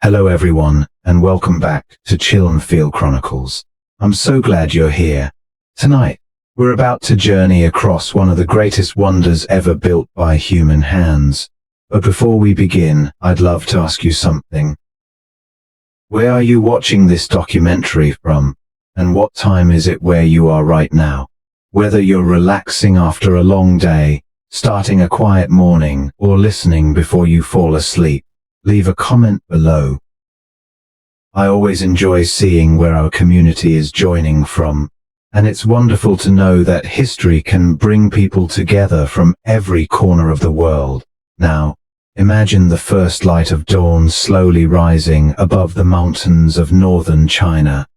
Hello everyone, and welcome back to Chill and Feel Chronicles. I'm so glad you're here. Tonight, we're about to journey across one of the greatest wonders ever built by human hands. But before we begin, I'd love to ask you something. Where are you watching this documentary from? And what time is it where you are right now? Whether you're relaxing after a long day, starting a quiet morning, or listening before you fall asleep, leave a comment below. I always enjoy seeing where our community is joining from, and it's wonderful to know that history can bring people together from every corner of the world. Now, imagine the first light of dawn slowly rising above the mountains of northern China.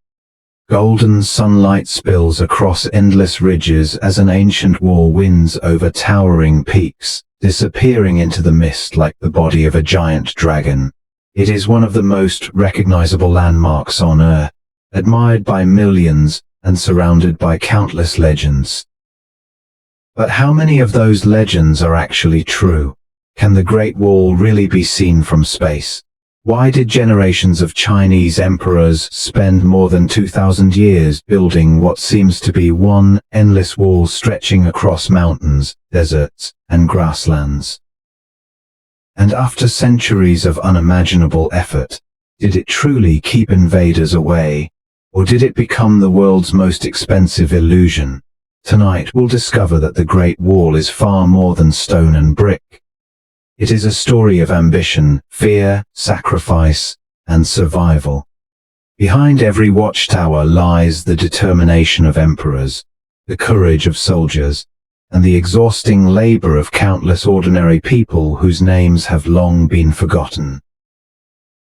Golden sunlight spills across endless ridges as an ancient wall winds over towering peaks, disappearing into the mist like the body of a giant dragon. It is one of the most recognizable landmarks on Earth, admired by millions and surrounded by countless legends. But how many of those legends are actually true? Can the Great Wall really be seen from space? Why did generations of Chinese emperors spend more than 2,000 years building what seems to be one endless wall stretching across mountains, deserts, and grasslands? And after centuries of unimaginable effort, did it truly keep invaders away? Or did it become the world's most expensive illusion? Tonight we'll discover that the Great Wall is far more than stone and brick. It is a story of ambition, fear, sacrifice, and survival. Behind every watchtower lies the determination of emperors, the courage of soldiers, and the exhausting labor of countless ordinary people whose names have long been forgotten.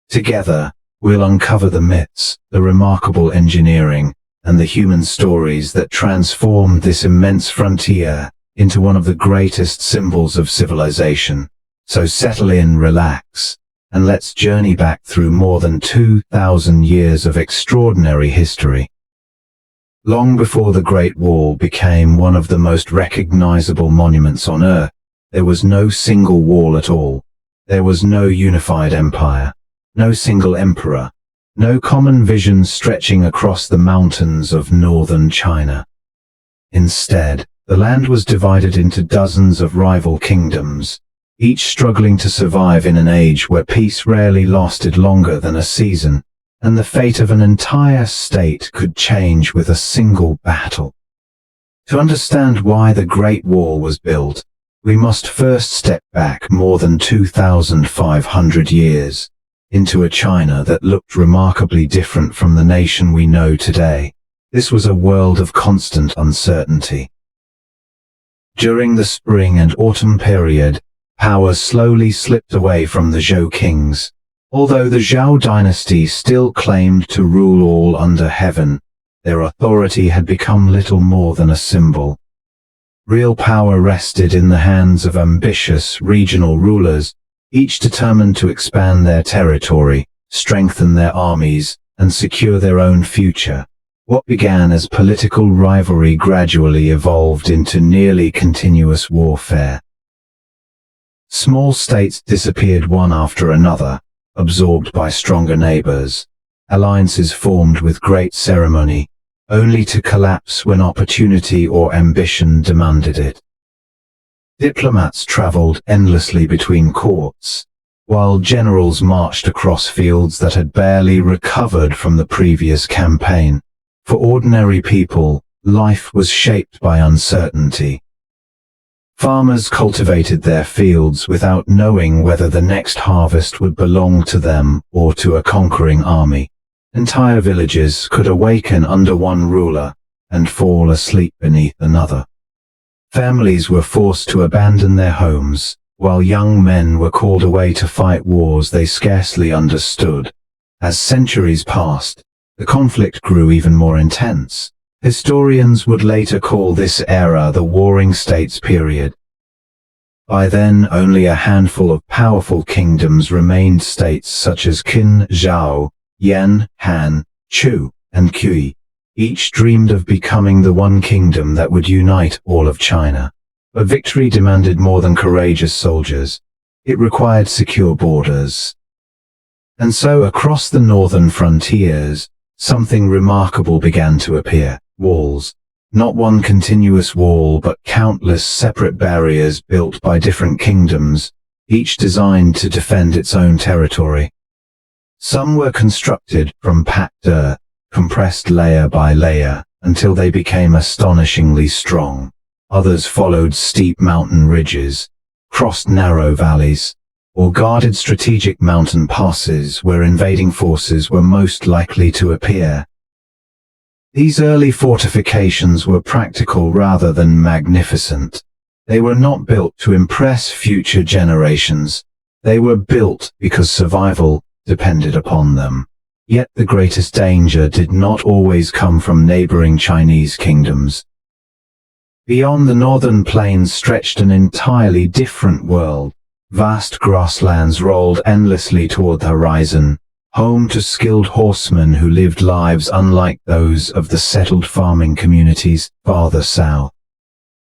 Together, we'll uncover the myths, the remarkable engineering, and the human stories that transformed this immense frontier into one of the greatest symbols of civilization. So settle in, relax, and let's journey back through more than 2,000 years of extraordinary history. Long before the Great Wall became one of the most recognizable monuments on Earth, there was no single wall at all. There was no unified empire, no single emperor, no common vision stretching across the mountains of northern China. Instead, the land was divided into dozens of rival kingdoms, each struggling to survive in an age where peace rarely lasted longer than a season, and the fate of an entire state could change with a single battle. To understand why the Great Wall was built, we must first step back more than 2,500 years, into a China that looked remarkably different from the nation we know today. This was a world of constant uncertainty. During the spring and autumn period, power slowly slipped away from the Zhou kings. Although the Zhou dynasty still claimed to rule all under heaven, their authority had become little more than a symbol. Real power rested in the hands of ambitious regional rulers, each determined to expand their territory, strengthen their armies, and secure their own future. What began as political rivalry gradually evolved into nearly continuous warfare. Small states disappeared one after another, absorbed by stronger neighbors. Alliances formed with great ceremony, only to collapse when opportunity or ambition demanded it. Diplomats traveled endlessly between courts, while generals marched across fields that had barely recovered from the previous campaign. For ordinary people, life was shaped by uncertainty. Farmers cultivated their fields without knowing whether the next harvest would belong to them or to a conquering army. Entire villages could awaken under one ruler and fall asleep beneath another. Families were forced to abandon their homes, while young men were called away to fight wars they scarcely understood. As centuries passed, the conflict grew even more intense. Historians would later call this era the Warring States period. By then, only a handful of powerful kingdoms remained, states such as Qin, Zhao, Yan, Han, Chu, and Kui. Each dreamed of becoming the one kingdom that would unite all of China. But victory demanded more than courageous soldiers. It required secure borders. And so across the northern frontiers, something remarkable began to appear. Walls. Not one continuous wall but countless separate barriers built by different kingdoms, each designed to defend its own territory. Some were constructed from packed earth, compressed layer by layer, until they became astonishingly strong. Others followed steep mountain ridges, crossed narrow valleys, or guarded strategic mountain passes where invading forces were most likely to appear. These early fortifications were practical rather than magnificent. They were not built to impress future generations. They were built because survival depended upon them. Yet the greatest danger did not always come from neighboring Chinese kingdoms. Beyond the northern plains stretched an entirely different world. Vast grasslands rolled endlessly toward the horizon, home to skilled horsemen who lived lives unlike those of the settled farming communities farther south.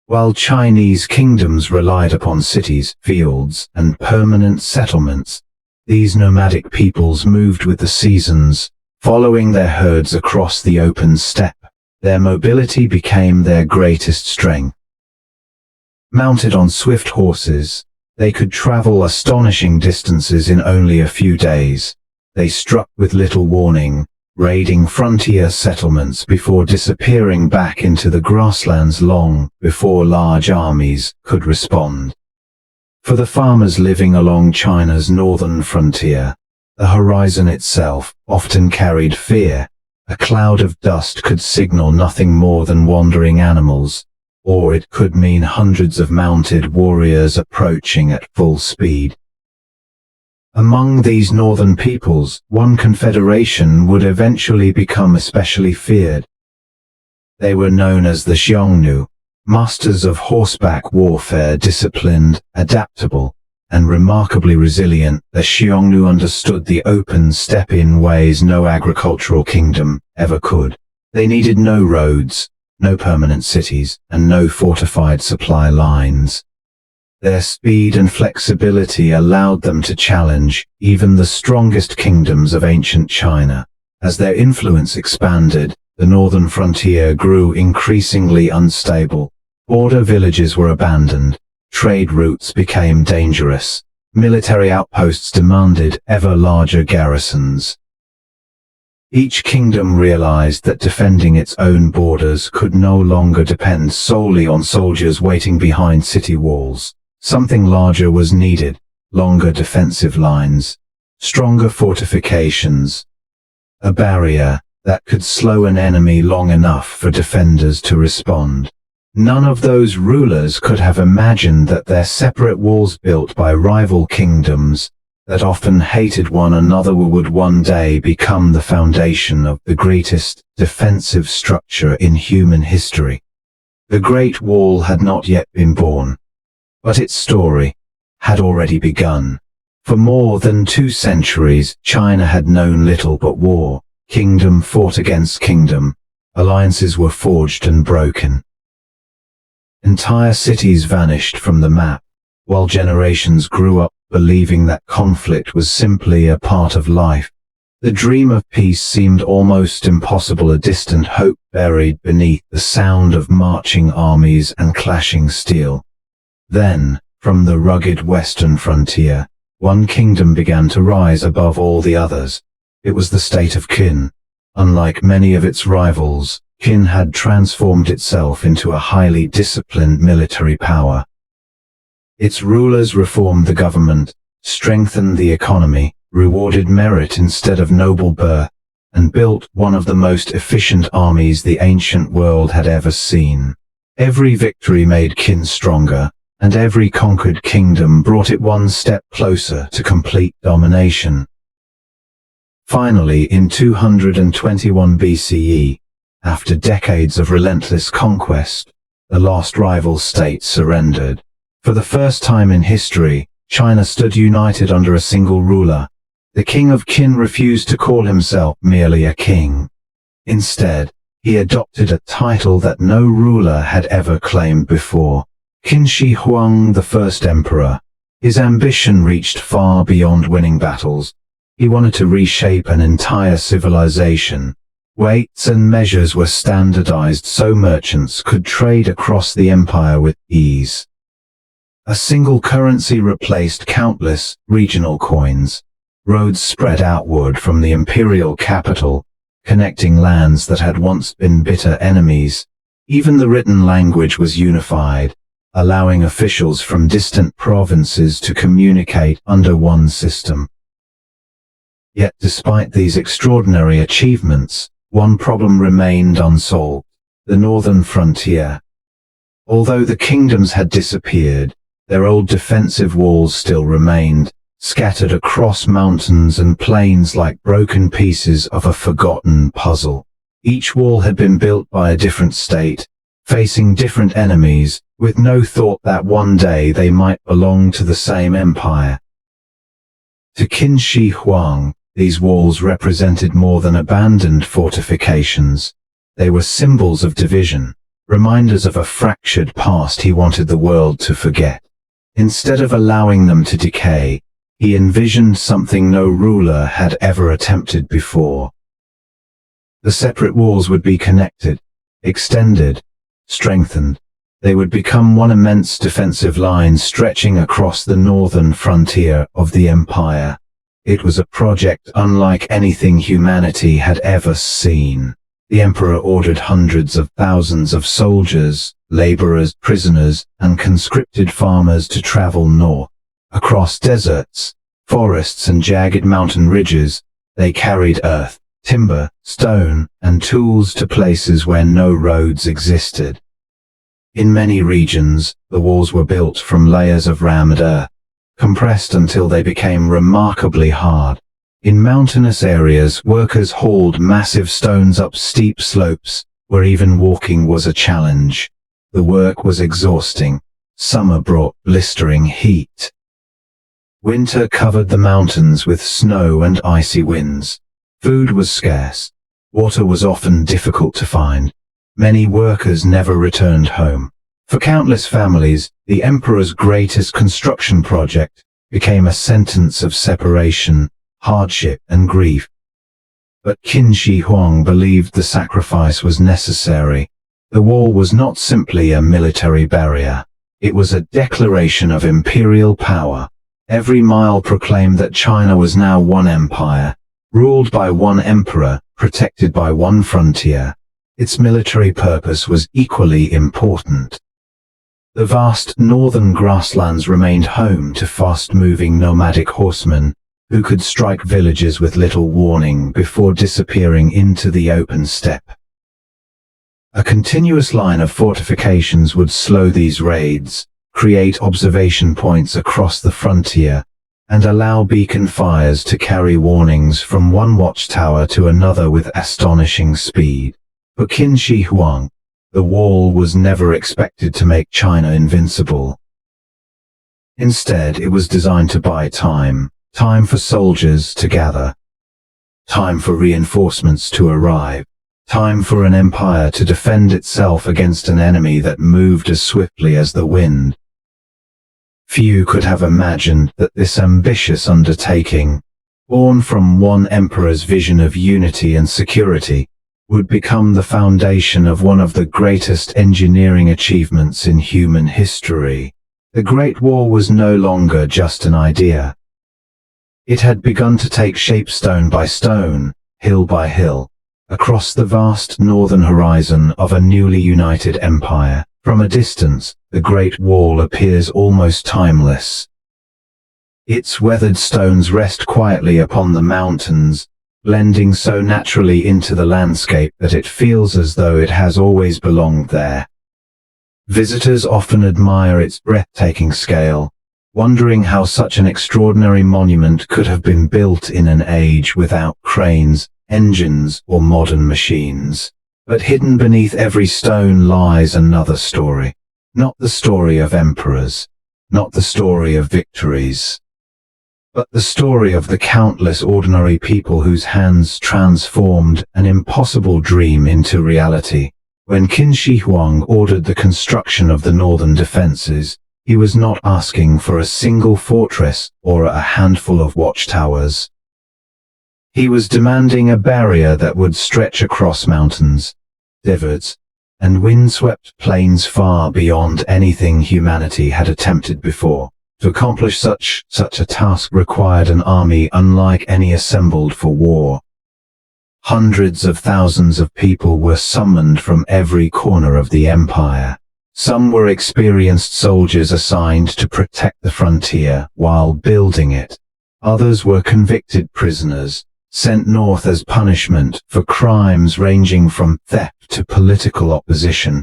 While Chinese kingdoms relied upon cities, fields, and permanent settlements, these nomadic peoples moved with the seasons, following their herds across the open steppe. Their mobility became their greatest strength. Mounted on swift horses, they could travel astonishing distances in only a few days. They struck with little warning, raiding frontier settlements before disappearing back into the grasslands long before large armies could respond. For the farmers living along China's northern frontier, the horizon itself often carried fear. A cloud of dust could signal nothing more than wandering animals, or it could mean hundreds of mounted warriors approaching at full speed. Among these northern peoples, one confederation would eventually become especially feared. They were known as the Jiangnü, masters of horseback warfare, disciplined, adaptable, and remarkably resilient. The Jiangnü understood the open steppe in ways no agricultural kingdom ever could. They needed no roads, no permanent cities, and no fortified supply lines. Their speed and flexibility allowed them to challenge even the strongest kingdoms of ancient China. As their influence expanded, the northern frontier grew increasingly unstable. Border villages were abandoned, trade routes became dangerous, military outposts demanded ever larger garrisons. Each kingdom realized that defending its own borders could no longer depend solely on soldiers waiting behind city walls. Something larger was needed: longer defensive lines, stronger fortifications, a barrier that could slow an enemy long enough for defenders to respond. None of those rulers could have imagined that their separate walls built by rival kingdoms that often hated one another would one day become the foundation of the greatest defensive structure in human history. The Great Wall had not yet been born, but its story had already begun. For more than 2 centuries, China had known little but war. Kingdom fought against kingdom, alliances were forged and broken. Entire cities vanished from the map, while generations grew up believing that conflict was simply a part of life. The dream of peace seemed almost impossible, a distant hope buried beneath the sound of marching armies and clashing steel. Then, from the rugged western frontier, one kingdom began to rise above all the others. It was the state of Qin. Unlike many of its rivals, Qin had transformed itself into a highly disciplined military power. Its rulers reformed the government, strengthened the economy, rewarded merit instead of noble birth, and built one of the most efficient armies the ancient world had ever seen. Every victory made Qin stronger, and every conquered kingdom brought it one step closer to complete domination. Finally, in 221 BCE, after decades of relentless conquest, the last rival state surrendered. For the first time in history, China stood united under a single ruler. The king of Qin refused to call himself merely a king. Instead, he adopted a title that no ruler had ever claimed before: Qin Shi Huang, the first emperor. His ambition reached far beyond winning battles. He wanted to reshape an entire civilization. Weights and measures were standardized so merchants could trade across the empire with ease. A single currency replaced countless regional coins. Roads spread outward from the imperial capital, connecting lands that had once been bitter enemies. Even the written language was unified, allowing officials from distant provinces to communicate under one system. Yet despite these extraordinary achievements, one problem remained unsolved: the northern frontier. Although the kingdoms had disappeared, their old defensive walls still remained, scattered across mountains and plains like broken pieces of a forgotten puzzle. Each wall had been built by a different state, facing different enemies, with no thought that one day they might belong to the same empire. To Qin Shi Huang, these walls represented more than abandoned fortifications. They were symbols of division, reminders of a fractured past he wanted the world to forget. Instead of allowing them to decay, he envisioned something no ruler had ever attempted before. The separate walls would be connected, extended, strengthened. They would become one immense defensive line stretching across the northern frontier of the empire. It was a project unlike anything humanity had ever seen. The emperor ordered hundreds of thousands of soldiers, laborers, prisoners, and conscripted farmers to travel north. Across deserts, forests and jagged mountain ridges, they carried earth, timber, stone, and tools to places where no roads existed. In many regions, the walls were built from layers of rammed earth, compressed until they became remarkably hard. In mountainous areas, workers hauled massive stones up steep slopes, where even walking was a challenge. The work was exhausting. Summer brought blistering heat. Winter covered the mountains with snow and icy winds. Food was scarce. Water was often difficult to find. Many workers never returned home. For countless families, the emperor's greatest construction project became a sentence of separation, hardship, and grief. But Qin Shi Huang believed the sacrifice was necessary. The wall was not simply a military barrier. It was a declaration of imperial power. Every mile proclaimed that China was now one empire, ruled by one emperor, protected by one frontier. Its military purpose was equally important. The vast northern grasslands remained home to fast-moving nomadic horsemen, who could strike villages with little warning before disappearing into the open steppe. A continuous line of fortifications would slow these raids, create observation points across the frontier, and allow beacon fires to carry warnings from one watchtower to another with astonishing speed. For Qin Shi Huang, the wall was never expected to make China invincible. Instead, it was designed to buy time. Time for soldiers to gather. Time for reinforcements to arrive. Time for an empire to defend itself against an enemy that moved as swiftly as the wind. Few could have imagined that this ambitious undertaking, born from one emperor's vision of unity and security, would become the foundation of one of the greatest engineering achievements in human history. The Great Wall was no longer just an idea. It had begun to take shape stone by stone, hill by hill, across the vast northern horizon of a newly united empire. From a distance, the Great Wall appears almost timeless. Its weathered stones rest quietly upon the mountains, blending so naturally into the landscape that it feels as though it has always belonged there. Visitors often admire its breathtaking scale, wondering how such an extraordinary monument could have been built in an age without cranes, engines, or modern machines. But hidden beneath every stone lies another story. Not the story of emperors, not the story of victories, but the story of the countless ordinary people whose hands transformed an impossible dream into reality. When Qin Shi Huang ordered the construction of the northern defenses, he was not asking for a single fortress or a handful of watchtowers. He was demanding a barrier that would stretch across mountains, deserts, and windswept plains far beyond anything humanity had attempted before. To accomplish such a task required an army unlike any assembled for war. Hundreds of thousands of people were summoned from every corner of the empire. Some were experienced soldiers assigned to protect the frontier while building it. Others were convicted prisoners, sent north as punishment for crimes ranging from theft to political opposition.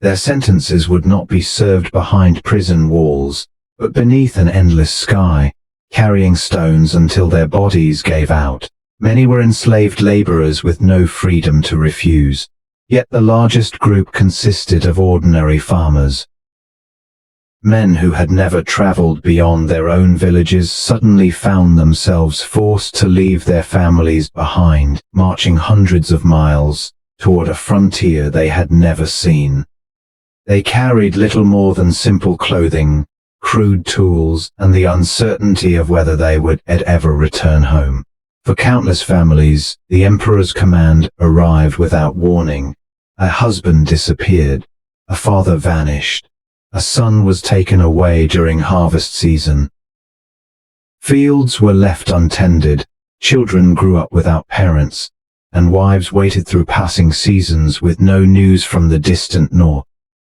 Their sentences would not be served behind prison walls, but beneath an endless sky, carrying stones until their bodies gave out. Many were enslaved laborers with no freedom to refuse, yet the largest group consisted of ordinary farmers. Men who had never traveled beyond their own villages suddenly found themselves forced to leave their families behind, marching hundreds of miles toward a frontier they had never seen. They carried little more than simple clothing, crude tools, and the uncertainty of whether they would ever return home. For countless families, the emperor's command arrived without warning. A husband disappeared, a father vanished, a son was taken away during harvest season. Fields were left untended, children grew up without parents, and wives waited through passing seasons with no news from the distant north.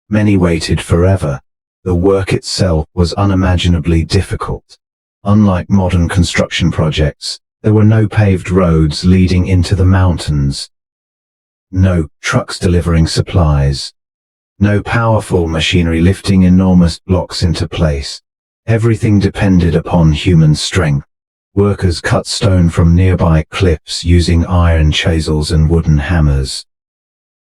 Many waited forever. The work itself was unimaginably difficult. Unlike modern construction projects, there were no paved roads leading into the mountains, no trucks delivering supplies, no powerful machinery lifting enormous blocks into place. Everything depended upon human strength. Workers cut stone from nearby cliffs using iron chisels and wooden hammers.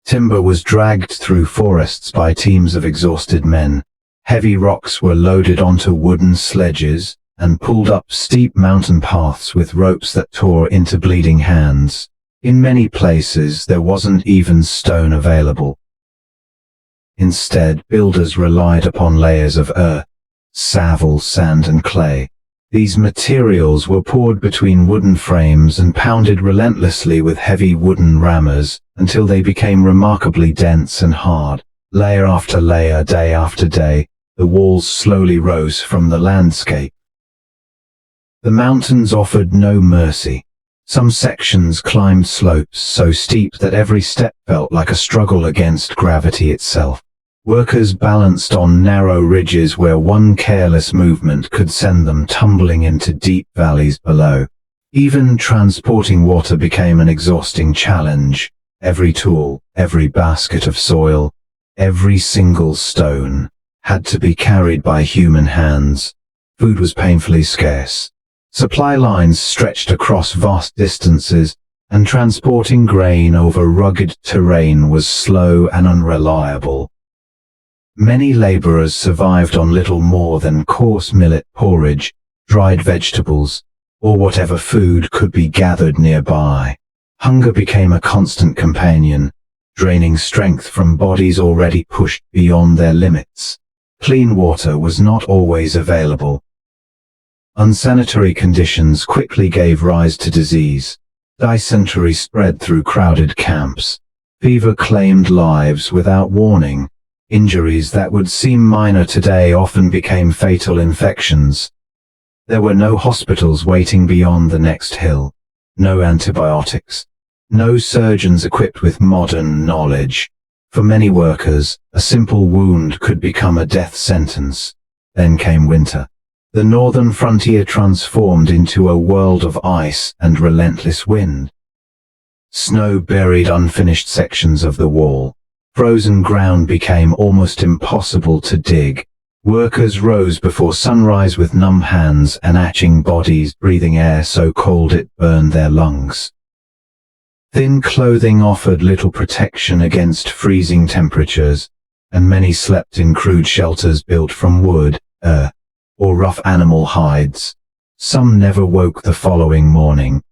Timber was dragged through forests by teams of exhausted men. Heavy rocks were loaded onto wooden sledges and pulled up steep mountain paths with ropes that tore into bleeding hands. In many places there wasn't even stone available. Instead, builders relied upon layers of earth, gravel, sand and clay. These materials were poured between wooden frames and pounded relentlessly with heavy wooden rammers until they became remarkably dense and hard. Layer after layer, day after day, the walls slowly rose from the landscape. The mountains offered no mercy. Some sections climbed slopes so steep that every step felt like a struggle against gravity itself. Workers balanced on narrow ridges where one careless movement could send them tumbling into deep valleys below. Even transporting water became an exhausting challenge. Every tool, every basket of soil, every single stone had to be carried by human hands. Food was painfully scarce. Supply lines stretched across vast distances, and transporting grain over rugged terrain was slow and unreliable. Many laborers survived on little more than coarse millet porridge, dried vegetables, or whatever food could be gathered nearby. Hunger became a constant companion, draining strength from bodies already pushed beyond their limits. Clean water was not always available. Unsanitary conditions quickly gave rise to disease. Dysentery spread through crowded camps. Fever claimed lives without warning. Injuries that would seem minor today often became fatal infections. There were no hospitals waiting beyond the next hill, no antibiotics, no surgeons equipped with modern knowledge. For many workers, a simple wound could become a death sentence. Then came winter. The northern frontier transformed into a world of ice and relentless wind. Snow buried unfinished sections of the wall. Frozen ground became almost impossible to dig. Workers rose before sunrise with numb hands and aching bodies, breathing air so cold it burned their lungs. Thin clothing offered little protection against freezing temperatures, and many slept in crude shelters built from wood, earth, or rough animal hides. Some never woke the following morning.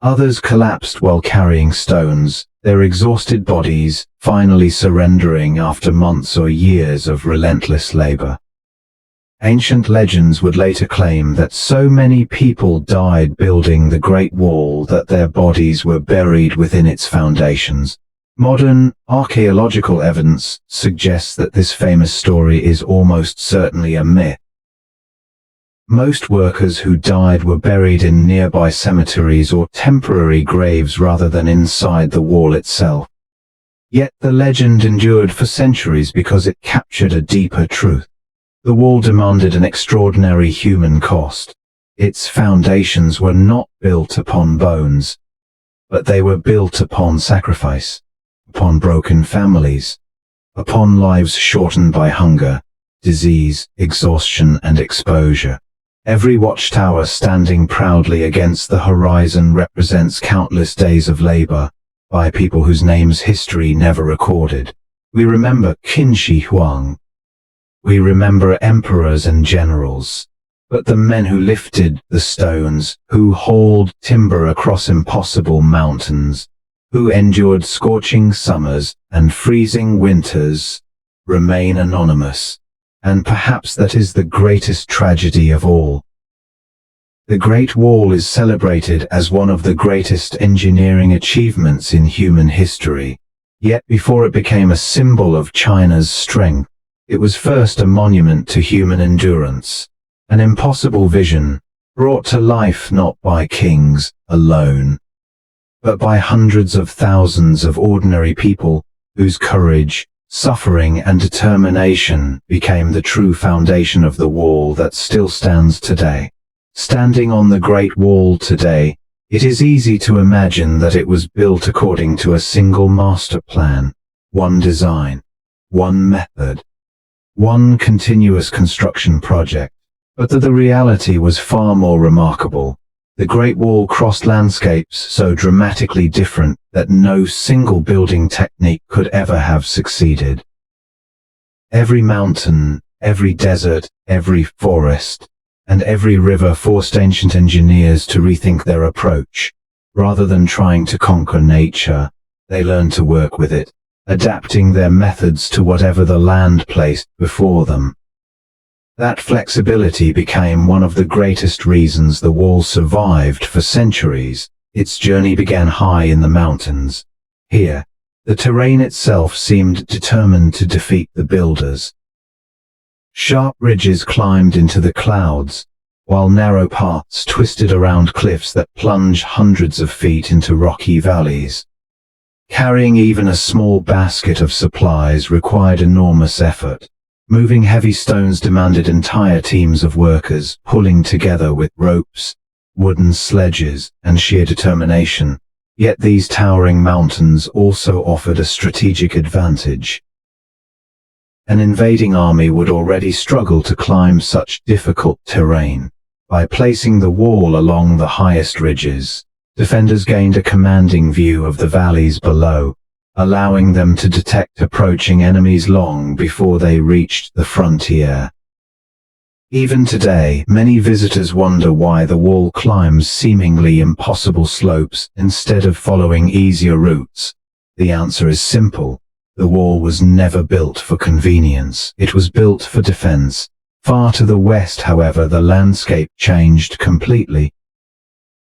Others collapsed while carrying stones, their exhausted bodies finally surrendering after months or years of relentless labor. Ancient legends would later claim that so many people died building the Great Wall that their bodies were buried within its foundations. Modern archaeological evidence suggests that this famous story is almost certainly a myth. Most workers who died were buried in nearby cemeteries or temporary graves rather than inside the wall itself. Yet the legend endured for centuries because it captured a deeper truth. The wall demanded an extraordinary human cost. Its foundations were not built upon bones, but they were built upon sacrifice, upon broken families, upon lives shortened by hunger, disease, exhaustion, and exposure. Every watchtower standing proudly against the horizon represents countless days of labor by people whose names history never recorded. We remember Qin Shi Huang. We remember emperors and generals. But the men who lifted the stones, who hauled timber across impossible mountains, who endured scorching summers and freezing winters, remain anonymous. And perhaps that is the greatest tragedy of all. The Great Wall is celebrated as one of the greatest engineering achievements in human history. Yet before it became a symbol of China's strength, it was first a monument to human endurance, an impossible vision, brought to life not by kings alone, but by hundreds of thousands of ordinary people whose courage, suffering, and determination became the true foundation of the wall that still stands today. Standing on the Great Wall today, it is easy to imagine that it was built according to a single master plan, one design, one method, one continuous construction project. But that the reality was far more remarkable. The Great Wall crossed landscapes so dramatically different that no single building technique could ever have succeeded. Every mountain, every desert, every forest, and every river forced ancient engineers to rethink their approach. Rather than trying to conquer nature, they learned to work with it, adapting their methods to whatever the land placed before them. That flexibility became one of the greatest reasons the wall survived for centuries. Its journey began high in the mountains. Here, the terrain itself seemed determined to defeat the builders. Sharp ridges climbed into the clouds, while narrow paths twisted around cliffs that plunge hundreds of feet into rocky valleys. Carrying even a small basket of supplies required enormous effort. Moving heavy stones demanded entire teams of workers, pulling together with ropes, wooden sledges, and sheer determination. Yet these towering mountains also offered a strategic advantage. An invading army would already struggle to climb such difficult terrain. By placing the wall along the highest ridges, defenders gained a commanding view of the valleys below, allowing them to detect approaching enemies long before they reached the frontier. Even today, many visitors wonder why the wall climbs seemingly impossible slopes instead of following easier routes. The answer is simple. The wall was never built for convenience. It was built for defense. Far to the west, however, the landscape changed completely.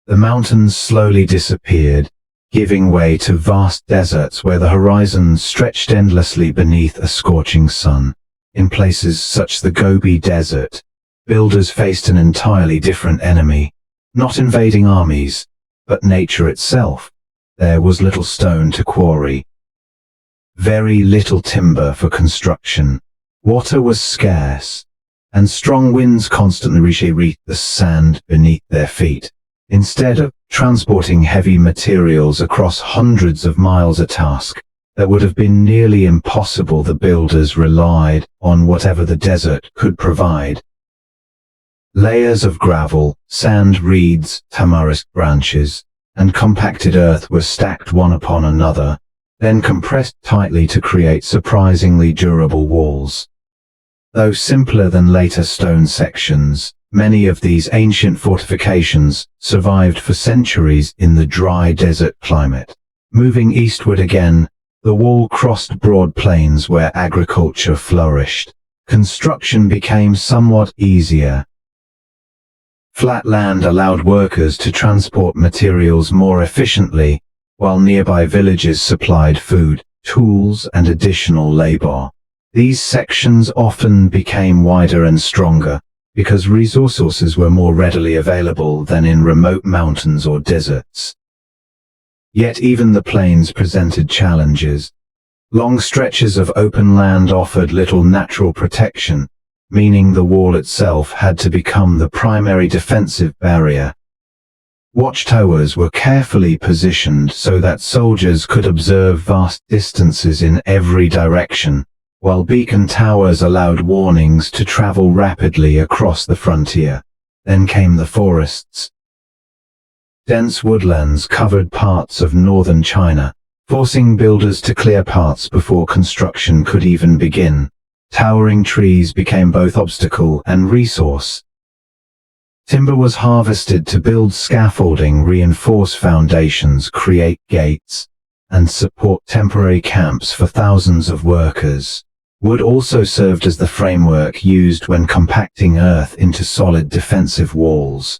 The mountains slowly disappeared, giving way to vast deserts where the horizon stretched endlessly beneath a scorching sun. In places such as the Gobi Desert, builders faced an entirely different enemy, not invading armies, but nature itself. There was little stone to quarry, very little timber for construction. Water was scarce, and strong winds constantly reshaped the sand beneath their feet. Instead of transporting heavy materials across hundreds of miles, a task that would have been nearly impossible, the builders relied on whatever the desert could provide. Layers of gravel, sand, reeds, tamarisk branches, and compacted earth were stacked one upon another, then compressed tightly to create surprisingly durable walls. Though simpler than later stone sections, many of these ancient fortifications survived for centuries in the dry desert climate. Moving eastward again, the wall crossed broad plains where agriculture flourished. construction became somewhat easier. Flat land allowed workers to transport materials more efficiently, while nearby villages supplied food, tools, and additional labor. These sections often became wider and stronger, because resources were more readily available than in remote mountains or deserts. Yet even the plains presented challenges. Long stretches of open land offered little natural protection, meaning the wall itself had to become the primary defensive barrier. Watchtowers were carefully positioned so that soldiers could observe vast distances in every direction, while beacon towers allowed warnings to travel rapidly across the frontier. Then came the forests. Dense woodlands covered parts of northern China, forcing builders to clear paths before construction could even begin. Towering trees became both obstacle and resource. Timber was harvested to build scaffolding, reinforce foundations, create gates, and support temporary camps for thousands of workers. Wood also served as the framework used when compacting earth into solid defensive walls.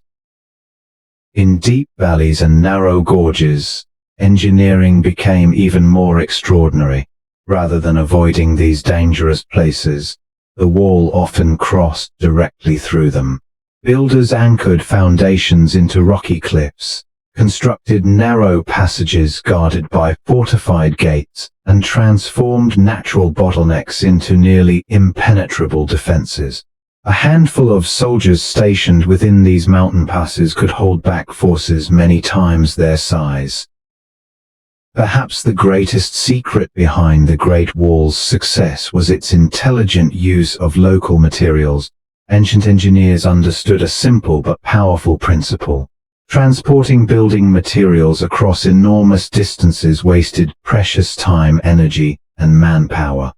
In deep valleys and narrow gorges, engineering became even more extraordinary. Rather than avoiding these dangerous places, the wall often crossed directly through them. Builders anchored foundations into rocky cliffs, constructed narrow passages guarded by fortified gates, and transformed natural bottlenecks into nearly impenetrable defenses. A handful of soldiers stationed within these mountain passes could hold back forces many times their size. Perhaps the greatest secret behind the Great Wall's success was its intelligent use of local materials. Ancient engineers understood a simple but powerful principle. Transporting building materials across enormous distances wasted precious time, energy, and manpower.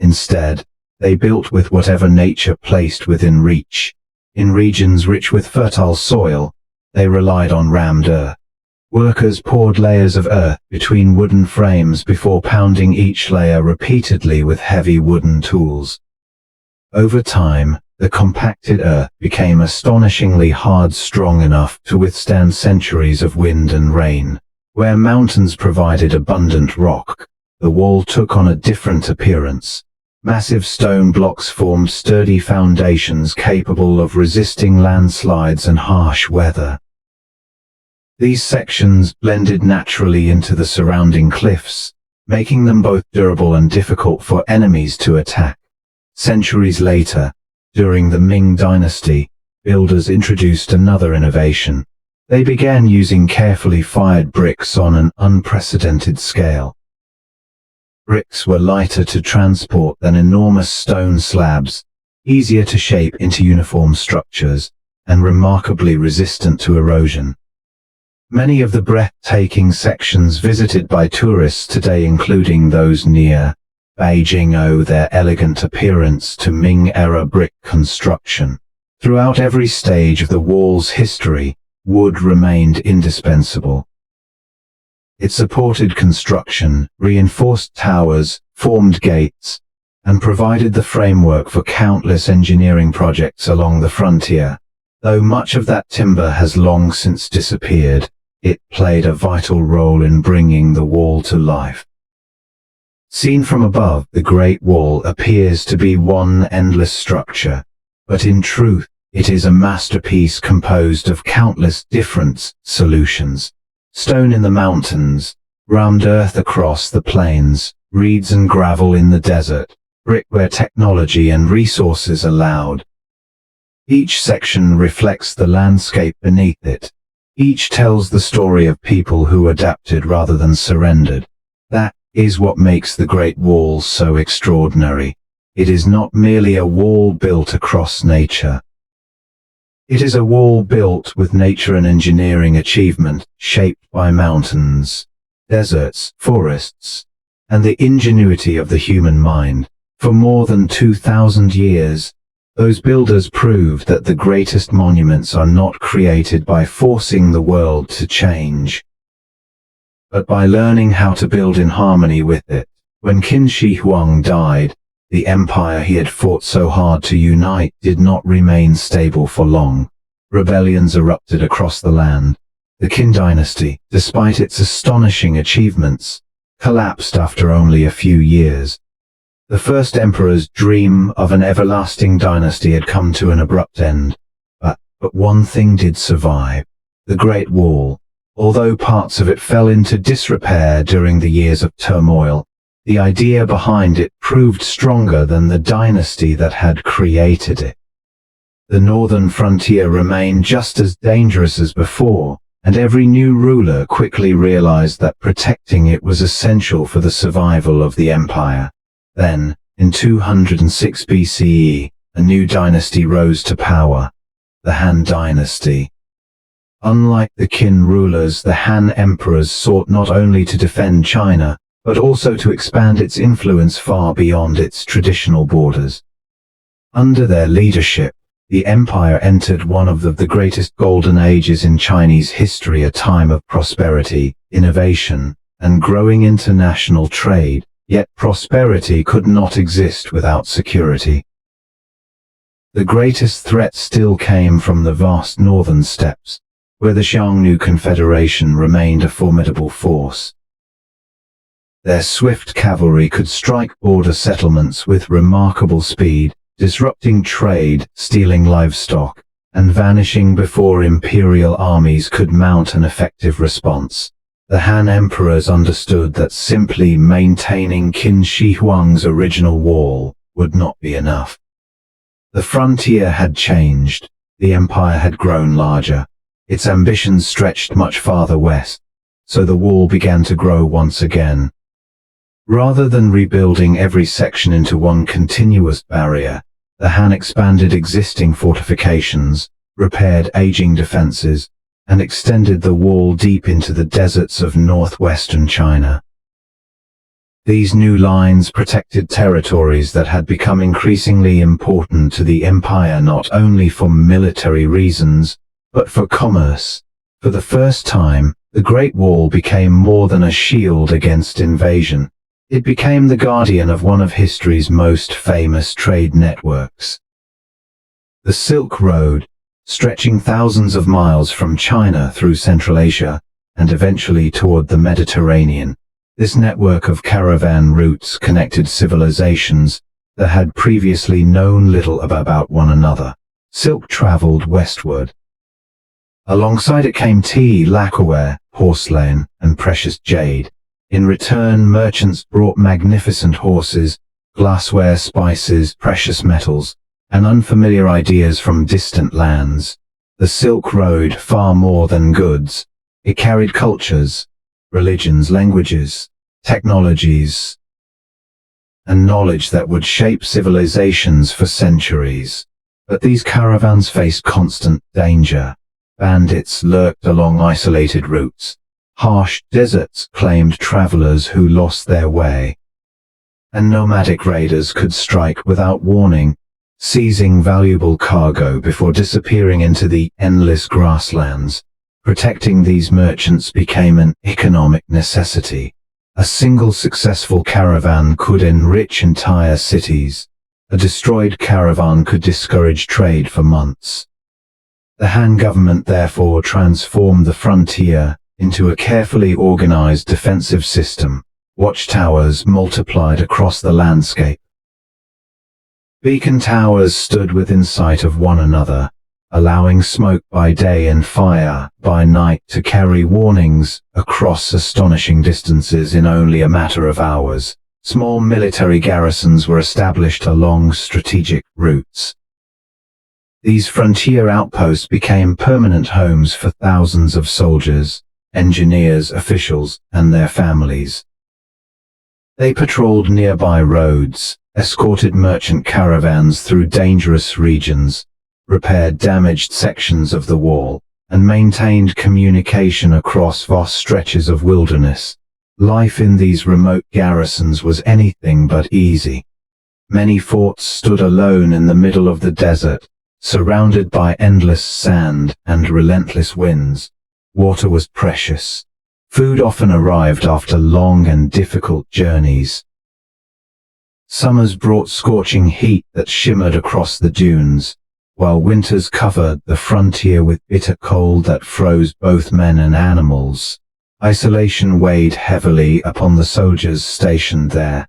Instead, they built with whatever nature placed within reach. In regions rich with fertile soil, they relied on rammed earth. Workers poured layers of earth between wooden frames before pounding each layer repeatedly with heavy wooden tools. Over time, the compacted earth became astonishingly hard, strong enough to withstand centuries of wind and rain. Where mountains provided abundant rock, the wall took on a different appearance. Massive stone blocks formed sturdy foundations capable of resisting landslides and harsh weather. These sections blended naturally into the surrounding cliffs, making them both durable and difficult for enemies to attack. Centuries later, during the Ming dynasty, builders introduced another innovation. They began using carefully fired bricks on an unprecedented scale. Bricks were lighter to transport than enormous stone slabs, easier to shape into uniform structures, and remarkably resistant to erosion. Many of the breathtaking sections visited by tourists today, including those near Beijing, owe their elegant appearance to Ming-era brick construction. Throughout every stage of the wall's history, wood remained indispensable. It supported construction, reinforced towers, formed gates, and provided the framework for countless engineering projects along the frontier. Though much of that timber has long since disappeared, it played a vital role in bringing the wall to life. Seen from above, the Great Wall appears to be one endless structure, but in truth, it is a masterpiece composed of countless different solutions. Stone in the mountains, rammed earth across the plains, reeds and gravel in the desert, brick where technology and resources allowed. Each section reflects the landscape beneath it. Each tells the story of people who adapted rather than surrendered. That is what makes the Great Wall so extraordinary. It is not merely a wall built across nature. It is a wall built with nature and engineering achievement, shaped by mountains, deserts, forests, and the ingenuity of the human mind. For more than 2,000 years, those builders proved that the greatest monuments are not created by forcing the world to change, but by learning how to build in harmony with it. When Qin Shi Huang died, The empire he had fought so hard to unite did not remain stable for long. Rebellions erupted across the land. The Qin dynasty, despite its astonishing achievements, collapsed after only a few years. The first emperor's dream of an everlasting dynasty had come to an abrupt end. But one thing did survive: the Great Wall. Although parts of it fell into disrepair during the years of turmoil, the idea behind it proved stronger than the dynasty that had created it. The northern frontier remained just as dangerous as before, and every new ruler quickly realized that protecting it was essential for the survival of the empire. Then, in 206 BCE, a new dynasty rose to power: the Han dynasty. Unlike the Qin rulers, the Han emperors sought not only to defend China, but also to expand its influence far beyond its traditional borders. Under their leadership, the empire entered one of the greatest golden ages in Chinese history, a time of prosperity, innovation, and growing international trade. Yet prosperity could not exist without security. The greatest threat still came from the vast northern steppes, where the Jiangnü Confederation remained a formidable force. Their swift cavalry could strike border settlements with remarkable speed, disrupting trade, stealing livestock, and vanishing before imperial armies could mount an effective response. The Han emperors understood that simply maintaining Qin Shi Huang's original wall would not be enough. The frontier had changed. The empire had grown larger. Its ambitions stretched much farther west, so the wall began to grow once again. Rather than rebuilding every section into one continuous barrier, the Han expanded existing fortifications, repaired aging defenses, and extended the wall deep into the deserts of northwestern China. These new lines protected territories that had become increasingly important to the empire, not only for military reasons, but for commerce. For the first time, the Great Wall became more than a shield against invasion. It became the guardian of one of history's most famous trade networks. The Silk Road, stretching thousands of miles from China through Central Asia, and eventually toward the Mediterranean. This network of caravan routes connected civilizations that had previously known little about one another. Silk traveled westward. Alongside it came tea, lacquerware, porcelain, and precious jade. In return, merchants brought magnificent horses, glassware, spices, precious metals, and unfamiliar ideas from distant lands. The Silk Road, far more than goods. It carried cultures, religions, languages, technologies, and knowledge that would shape civilizations for centuries. But these caravans faced constant danger. Bandits lurked along isolated routes. Harsh deserts claimed travelers who lost their way. And nomadic raiders could strike without warning, seizing valuable cargo before disappearing into the endless grasslands. Protecting these merchants became an economic necessity. A single successful caravan could enrich entire cities. A destroyed caravan could discourage trade for months. The Han government therefore transformed the frontier into a carefully organized defensive system. Watchtowers multiplied across the landscape. Beacon towers stood within sight of one another, allowing smoke by day and fire by night to carry warnings across astonishing distances in only a matter of hours. Small military garrisons were established along strategic routes. These frontier outposts became permanent homes for thousands of soldiers, engineers, officials, and their families. They patrolled nearby roads, escorted merchant caravans through dangerous regions, repaired damaged sections of the wall, and maintained communication across vast stretches of wilderness. Life in these remote garrisons was anything but easy. Many forts stood alone in the middle of the desert, surrounded by endless sand and relentless winds. Water was precious. Food often arrived after long and difficult journeys. Summers brought scorching heat that shimmered across the dunes, while winters covered the frontier with bitter cold that froze both men and animals. Isolation weighed heavily upon the soldiers stationed there.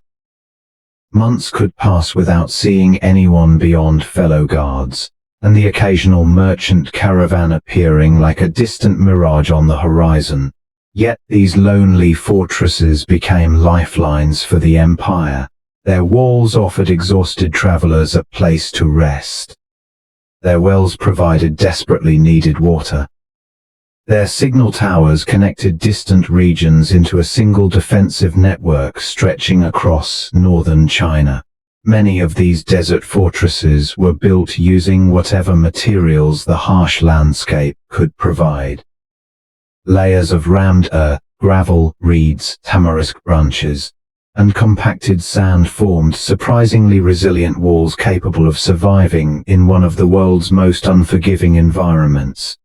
Months could pass without seeing anyone beyond fellow guards, and the occasional merchant caravan appearing like a distant mirage on the horizon. Yet these lonely fortresses became lifelines for the empire. Their walls offered exhausted travelers a place to rest. Their wells provided desperately needed water. Their signal towers connected distant regions into a single defensive network stretching across northern China. Many of these desert fortresses were built using whatever materials the harsh landscape could provide. Layers of rammed earth, gravel, reeds, tamarisk branches, and compacted sand formed surprisingly resilient walls capable of surviving in one of the world's most unforgiving environments.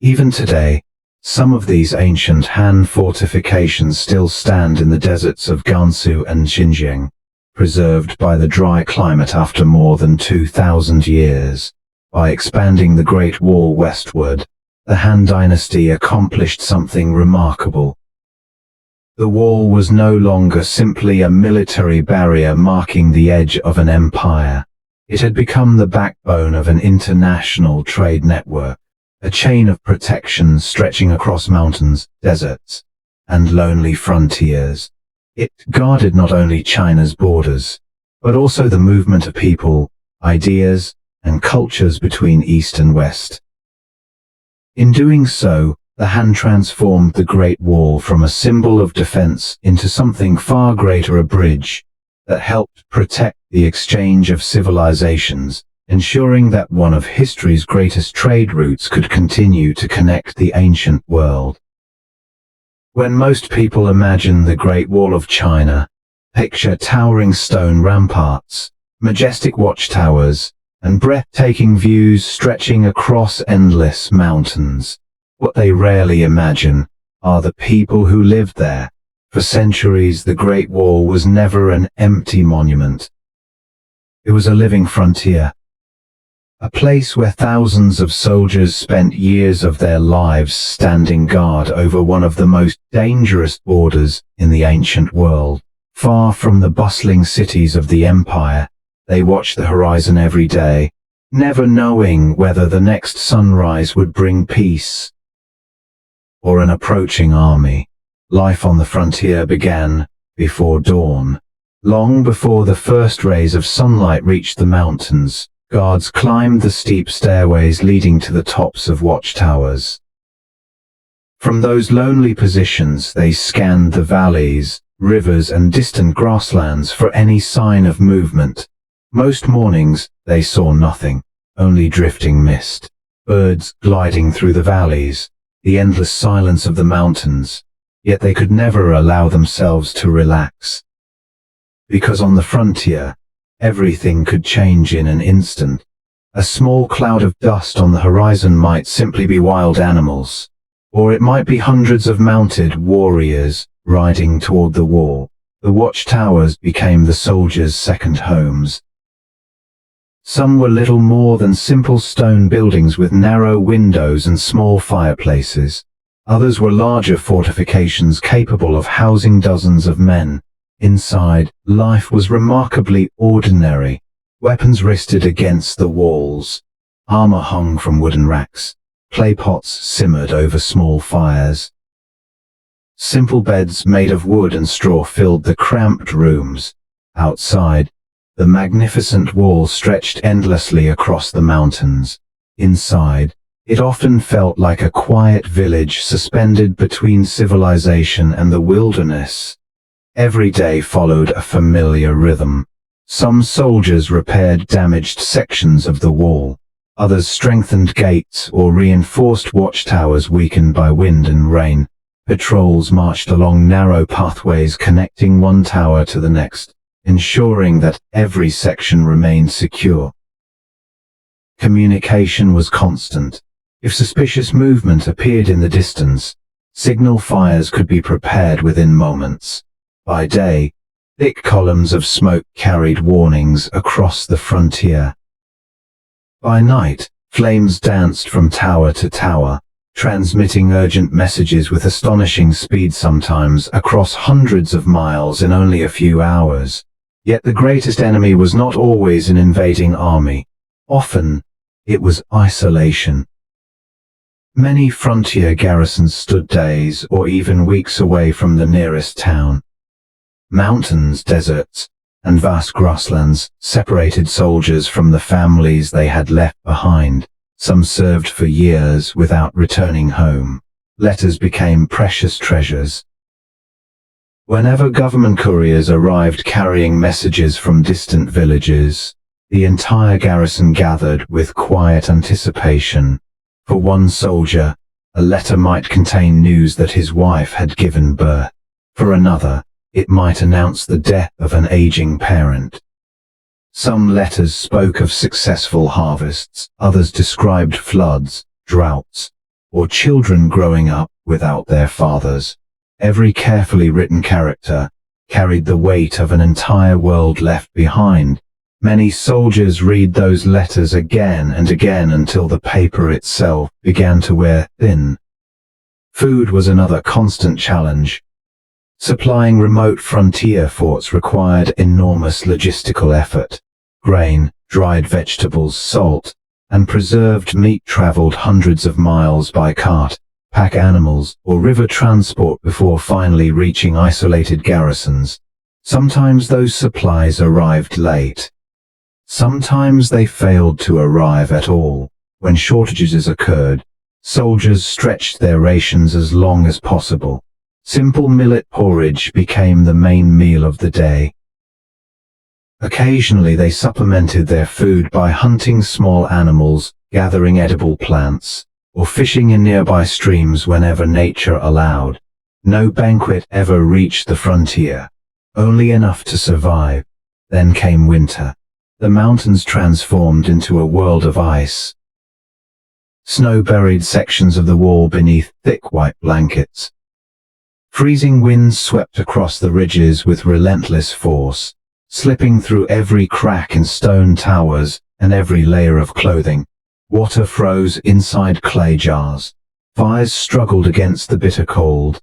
Even today, some of these ancient Han fortifications still stand in the deserts of Gansu and Xinjiang, preserved by the dry climate after more than 2,000 years. By expanding the Great Wall westward, the Han dynasty accomplished something remarkable. The wall was no longer simply a military barrier marking the edge of an empire. It had become the backbone of an international trade network, a chain of protection stretching across mountains, deserts, and lonely frontiers. It guarded not only China's borders, but also the movement of people, ideas, and cultures between East and West. In doing so, the Han transformed the Great Wall from a symbol of defense into something far greater, a bridge that helped protect the exchange of civilizations, ensuring that one of history's greatest trade routes could continue to connect the ancient world. When most people imagine the Great Wall of China, picture towering stone ramparts, majestic watchtowers, and breathtaking views stretching across endless mountains. What they rarely imagine are the people who lived there. For centuries, the Great Wall was never an empty monument. It was a living frontier. A place where thousands of soldiers spent years of their lives standing guard over one of the most dangerous borders in the ancient world. Far from the bustling cities of the empire, they watched the horizon every day, never knowing whether the next sunrise would bring peace or an approaching army. Life on the frontier began before dawn. Long before the first rays of sunlight reached the mountains, guards climbed the steep stairways leading to the tops of watchtowers. From those lonely positions, they scanned the valleys, rivers, and distant grasslands for any sign of movement. Most mornings, they saw nothing, only drifting mist, birds gliding through the valleys, the endless silence of the mountains. Yet they could never allow themselves to relax. Because on the frontier, everything could change in an instant. A small cloud of dust on the horizon might simply be wild animals, or it might be hundreds of mounted warriors riding toward the wall. The watchtowers became the soldiers' second homes. Some were little more than simple stone buildings with narrow windows and small fireplaces. Others were larger fortifications capable of housing dozens of men. Inside, life was remarkably ordinary. Weapons rested against the walls. Armor hung from wooden racks. Clay pots simmered over small fires. Simple beds made of wood and straw filled the cramped rooms. Outside, the magnificent wall stretched endlessly across the mountains. Inside, it often felt like a quiet village suspended between civilization and the wilderness. Every day followed a familiar rhythm. Some soldiers repaired damaged sections of the wall. Others strengthened gates or reinforced watchtowers weakened by wind and rain. Patrols marched along narrow pathways connecting one tower to the next, ensuring that every section remained secure. Communication was constant. If suspicious movement appeared in the distance, signal fires could be prepared within moments. By day, Thick columns of smoke carried warnings across the frontier. By night, flames danced from tower to tower, transmitting urgent messages with astonishing speed, sometimes across hundreds of miles in only a few hours. Yet the greatest enemy was not always an invading army. Often, it was isolation. Many frontier garrisons stood days or even weeks away from the nearest town. Mountains, deserts, and vast grasslands separated soldiers from the families they had left behind. Some served for years without returning home. Letters became precious treasures. Whenever government couriers arrived carrying messages from distant villages, the entire garrison gathered with quiet anticipation. For one soldier, a letter might contain news that his wife had given birth. For another, it might announce the death of an aging parent. Some letters spoke of successful harvests, others described floods, droughts, or children growing up without their fathers. Every carefully written character carried the weight of an entire world left behind. Many soldiers read those letters again and again until the paper itself began to wear thin. Food was another constant challenge. Supplying remote frontier forts required enormous logistical effort. Grain, dried vegetables, salt, and preserved meat traveled hundreds of miles by cart, pack animals, or river transport before finally reaching isolated garrisons. Sometimes those supplies arrived late. Sometimes they failed to arrive at all. When shortages occurred, soldiers stretched their rations as long as possible. Simple millet porridge became the main meal of the day. Occasionally they supplemented their food by hunting small animals, gathering edible plants, or fishing in nearby streams whenever nature allowed. No banquet ever reached the frontier, only enough to survive. Then came winter. The mountains transformed into a world of ice. Snow buried sections of the wall beneath thick white blankets. Freezing winds swept across the ridges with relentless force, slipping through every crack in stone towers and every layer of clothing. Water froze inside clay jars. Fires struggled against the bitter cold.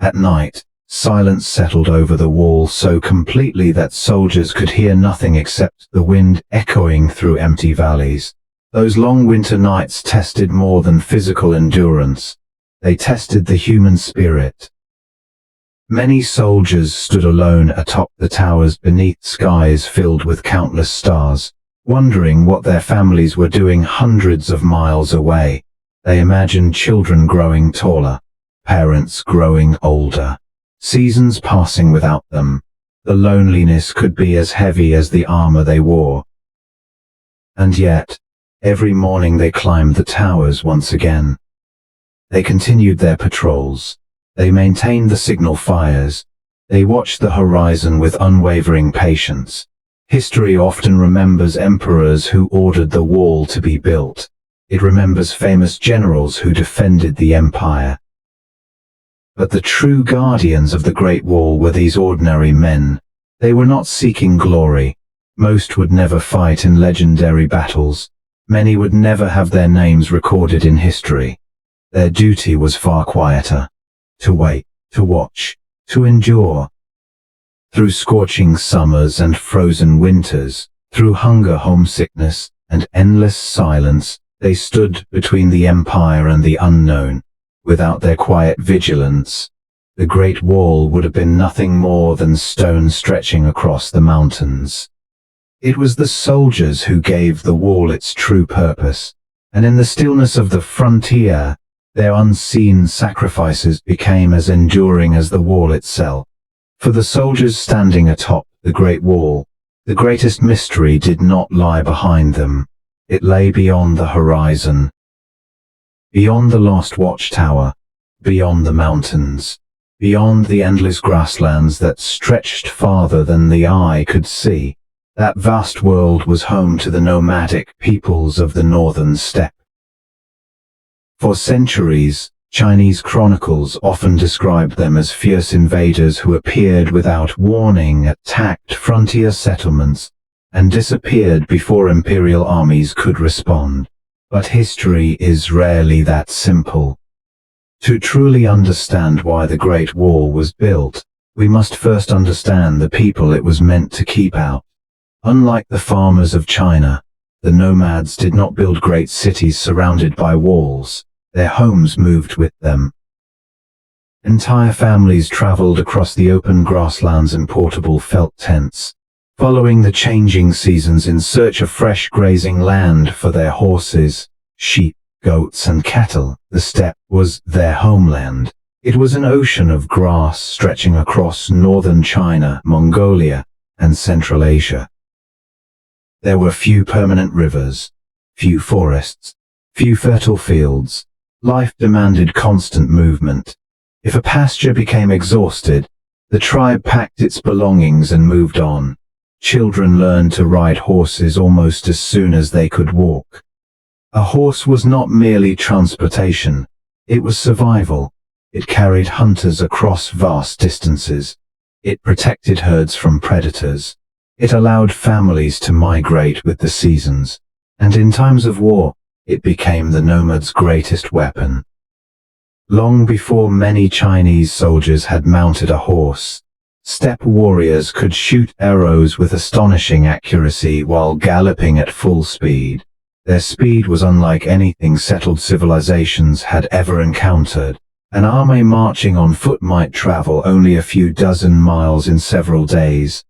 At night, silence settled over the wall so completely that soldiers could hear nothing except the wind echoing through empty valleys. Those long winter nights tested more than physical endurance. They tested the human spirit. Many soldiers stood alone atop the towers beneath skies filled with countless stars, wondering what their families were doing hundreds of miles away. They imagined children growing taller, parents growing older, seasons passing without them. The loneliness could be as heavy as the armor they wore. And yet, every morning they climbed the towers once again. They continued their patrols. They maintained the signal fires. They watched the horizon with unwavering patience. History often remembers emperors who ordered the wall to be built. It remembers famous generals who defended the empire. But the true guardians of the Great Wall were these ordinary men. They were not seeking glory. Most would never fight in legendary battles. Many would never have their names recorded in history. Their duty was far quieter. To wait, to watch, to endure. Through scorching summers and frozen winters, through hunger, homesickness, and endless silence, they stood between the empire and the unknown. Without their quiet vigilance, the Great Wall would have been nothing more than stone stretching across the mountains. It was the soldiers who gave the wall its true purpose, and in the stillness of the frontier, their unseen sacrifices became as enduring as the wall itself. For the soldiers standing atop the Great Wall, the greatest mystery did not lie behind them. It lay beyond the horizon. Beyond the lost watchtower, beyond the mountains, beyond the endless grasslands that stretched farther than the eye could see. That vast world was home to the nomadic peoples of the northern steppe. For centuries, Chinese chronicles often describe them as fierce invaders who appeared without warning, attacked frontier settlements, and disappeared before imperial armies could respond. But history is rarely that simple. To truly understand why the Great Wall was built, we must first understand the people it was meant to keep out. Unlike the farmers of China, the nomads did not build great cities surrounded by walls. Their homes moved with them. Entire families traveled across the open grasslands in portable felt tents, following the changing seasons in search of fresh grazing land for their horses, sheep, goats and cattle. The steppe was their homeland. It was an ocean of grass stretching across northern China, Mongolia, and Central Asia. There were few permanent rivers, few forests, few fertile fields. Life demanded constant movement. If a pasture became exhausted, the tribe packed its belongings and moved on. Children learned to ride horses almost as soon as they could walk. A horse was not merely transportation, it was survival. It carried hunters across vast distances. It protected herds from predators. It allowed families to migrate with the seasons. And in times of war, it became the nomad's greatest weapon. Long before many Chinese soldiers had mounted a horse, steppe warriors could shoot arrows with astonishing accuracy while galloping at full speed. Their speed was unlike anything settled civilizations had ever encountered. An army marching on foot might travel only a few dozen miles in several days.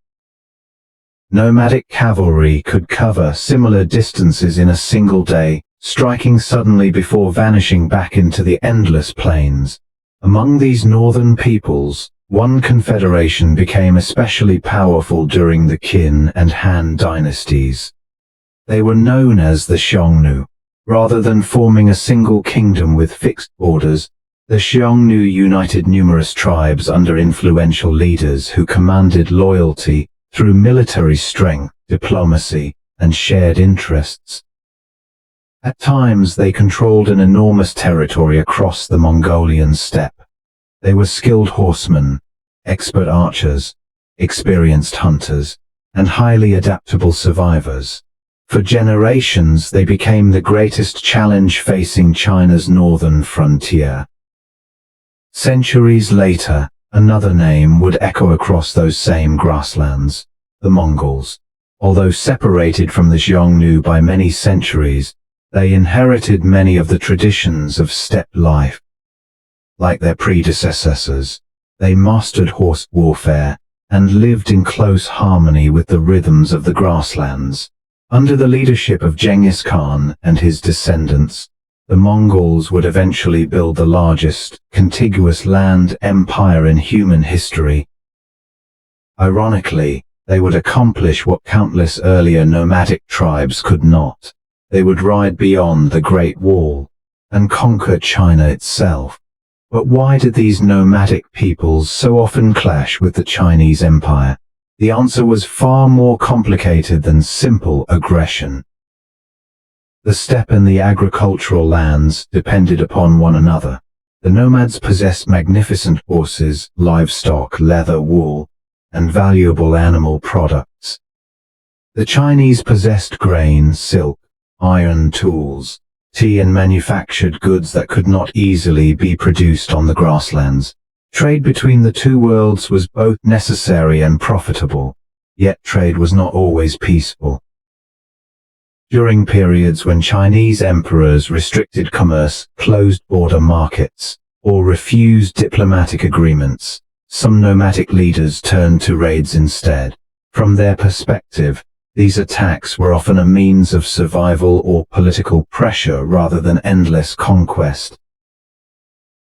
Nomadic cavalry could cover similar distances in a single day, striking suddenly before vanishing back into the endless plains. Among these northern peoples, one confederation became especially powerful during the Qin and Han dynasties. They were known as the Xiongnu. Rather than forming a single kingdom with fixed borders, the Xiongnu united numerous tribes under influential leaders who commanded loyalty through military strength, diplomacy, and shared interests. At times they controlled an enormous territory across the Mongolian steppe. They were skilled horsemen, expert archers, experienced hunters, and highly adaptable survivors. For generations they became the greatest challenge facing China's northern frontier. Centuries later, another name would echo across those same grasslands, the Mongols. Although separated from the Xiongnu by many centuries, they inherited many of the traditions of steppe life. Like their predecessors, they mastered horse warfare and lived in close harmony with the rhythms of the grasslands. Under the leadership of Genghis Khan and his descendants, the Mongols would eventually build the largest, contiguous land empire in human history. Ironically, they would accomplish what countless earlier nomadic tribes could not. They would ride beyond the Great Wall and conquer China itself. But why did these nomadic peoples so often clash with the Chinese Empire? The answer was far more complicated than simple aggression. The steppe and the agricultural lands depended upon one another. The nomads possessed magnificent horses, livestock, leather, wool, and valuable animal products. The Chinese possessed grain, silk, iron tools, tea and manufactured goods that could not easily be produced on the grasslands. Trade between the two worlds was both necessary and profitable, yet trade was not always peaceful. During periods when Chinese emperors restricted commerce, closed border markets, or refused diplomatic agreements, some nomadic leaders turned to raids instead. From their perspective, these attacks were often a means of survival or political pressure rather than endless conquest.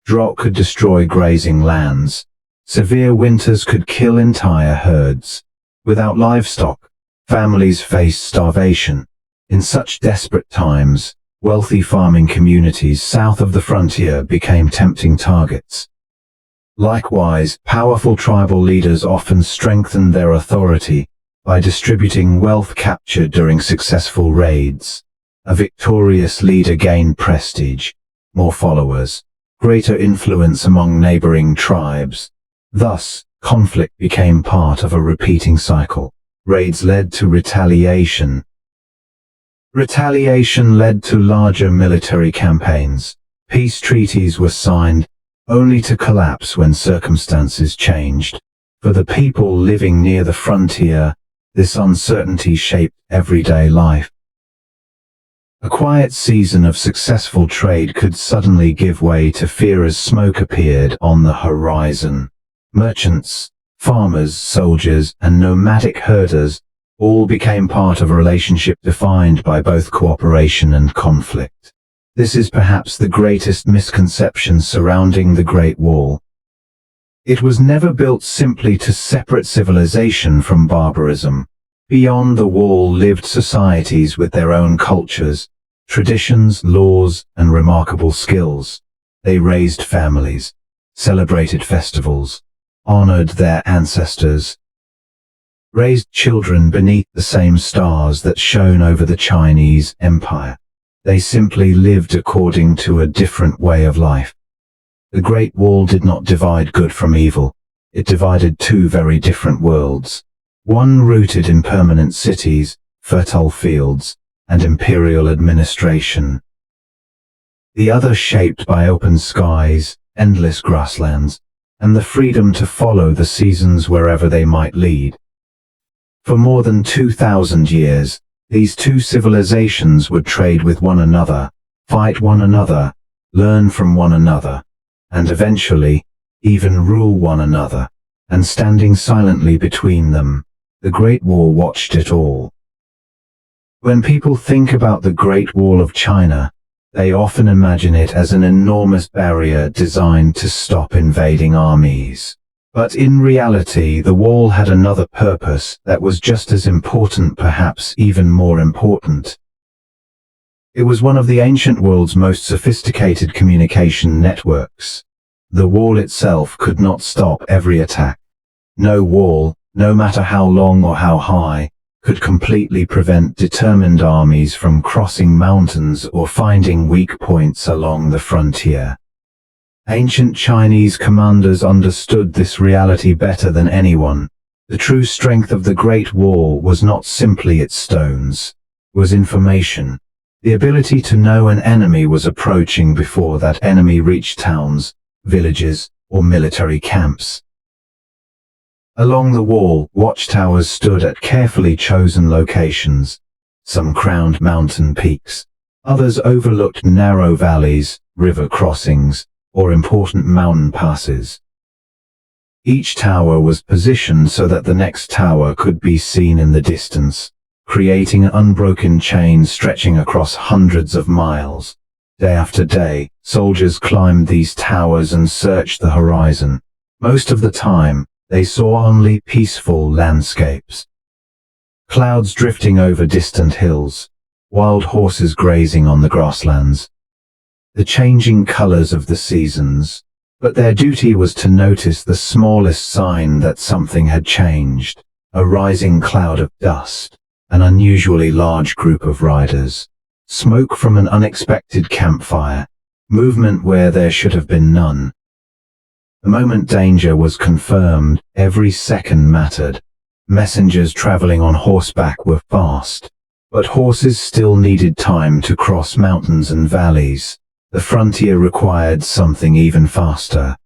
Drought could destroy grazing lands. Severe winters could kill entire herds. Without livestock, families faced starvation. In such desperate times, wealthy farming communities south of the frontier became tempting targets. Likewise, powerful tribal leaders often strengthened their authority by distributing wealth captured during successful raids. A victorious leader gained prestige, more followers, greater influence among neighboring tribes. Thus, conflict became part of a repeating cycle. Raids led to retaliation. Retaliation led to larger military campaigns. Peace treaties were signed, only to collapse when circumstances changed. For the people living near the frontier, this uncertainty shaped everyday life. A quiet season of successful trade could suddenly give way to fear as smoke appeared on the horizon. Merchants, farmers, soldiers, and nomadic herders all became part of a relationship defined by both cooperation and conflict. This is perhaps the greatest misconception surrounding the Great Wall. It was never built simply to separate civilization from barbarism. Beyond the wall lived societies with their own cultures, traditions, laws, and remarkable skills. They raised families, celebrated festivals, honored their ancestors, raised children beneath the same stars that shone over the Chinese Empire. They simply lived according to a different way of life. The Great Wall did not divide good from evil. It divided two very different worlds. One rooted in permanent cities, fertile fields, and imperial administration. The other shaped by open skies, endless grasslands, and the freedom to follow the seasons wherever they might lead. For more than 2,000 years, these two civilizations would trade with one another, fight one another, learn from one another, and eventually, even rule one another. And standing silently between them, the Great Wall watched it all. When people think about the Great Wall of China, they often imagine it as an enormous barrier designed to stop invading armies. But in reality, the wall had another purpose that was just as important, perhaps even more important. It was one of the ancient world's most sophisticated communication networks. The wall itself could not stop every attack. No wall, no matter how long or how high, could completely prevent determined armies from crossing mountains or finding weak points along the frontier. Ancient Chinese commanders understood this reality better than anyone. The true strength of the Great Wall was not simply its stones, it was information. The ability to know an enemy was approaching before that enemy reached towns, villages, or military camps. Along the wall, watchtowers stood at carefully chosen locations. Some crowned mountain peaks, others overlooked narrow valleys, river crossings, or important mountain passes. Each tower was positioned so that the next tower could be seen in the distance, creating an unbroken chain stretching across hundreds of miles. Day after day, soldiers climbed these towers and searched the horizon. Most of the time, they saw only peaceful landscapes. Clouds drifting over distant hills, wild horses grazing on the grasslands, the changing colors of the seasons, but their duty was to notice the smallest sign that something had changed. A rising cloud of dust, an unusually large group of riders, smoke from an unexpected campfire, movement where there should have been none. The moment danger was confirmed, every second mattered. Messengers traveling on horseback were fast, but horses still needed time to cross mountains and valleys. The frontier required something even faster.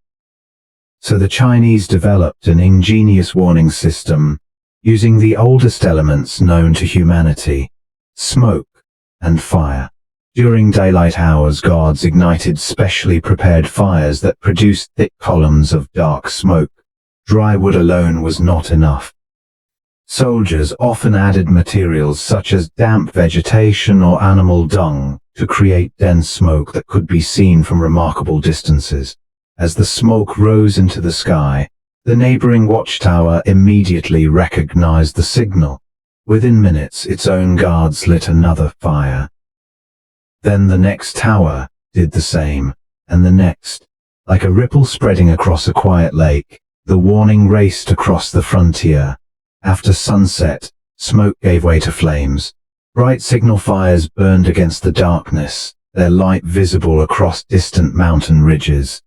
So the Chinese developed an ingenious warning system, using the oldest elements known to humanity, smoke and fire. During daylight hours, guards ignited specially prepared fires that produced thick columns of dark smoke. Dry wood alone was not enough. Soldiers often added materials such as damp vegetation or animal dung to create dense smoke that could be seen from remarkable distances. As the smoke rose into the sky, the neighboring watchtower immediately recognized the signal. Within minutes, its own guards lit another fire. Then the next tower did the same, and the next. Like a ripple spreading across a quiet lake, the warning raced across the frontier. After sunset, smoke gave way to flames. Bright signal fires burned against the darkness, their light visible across distant mountain ridges.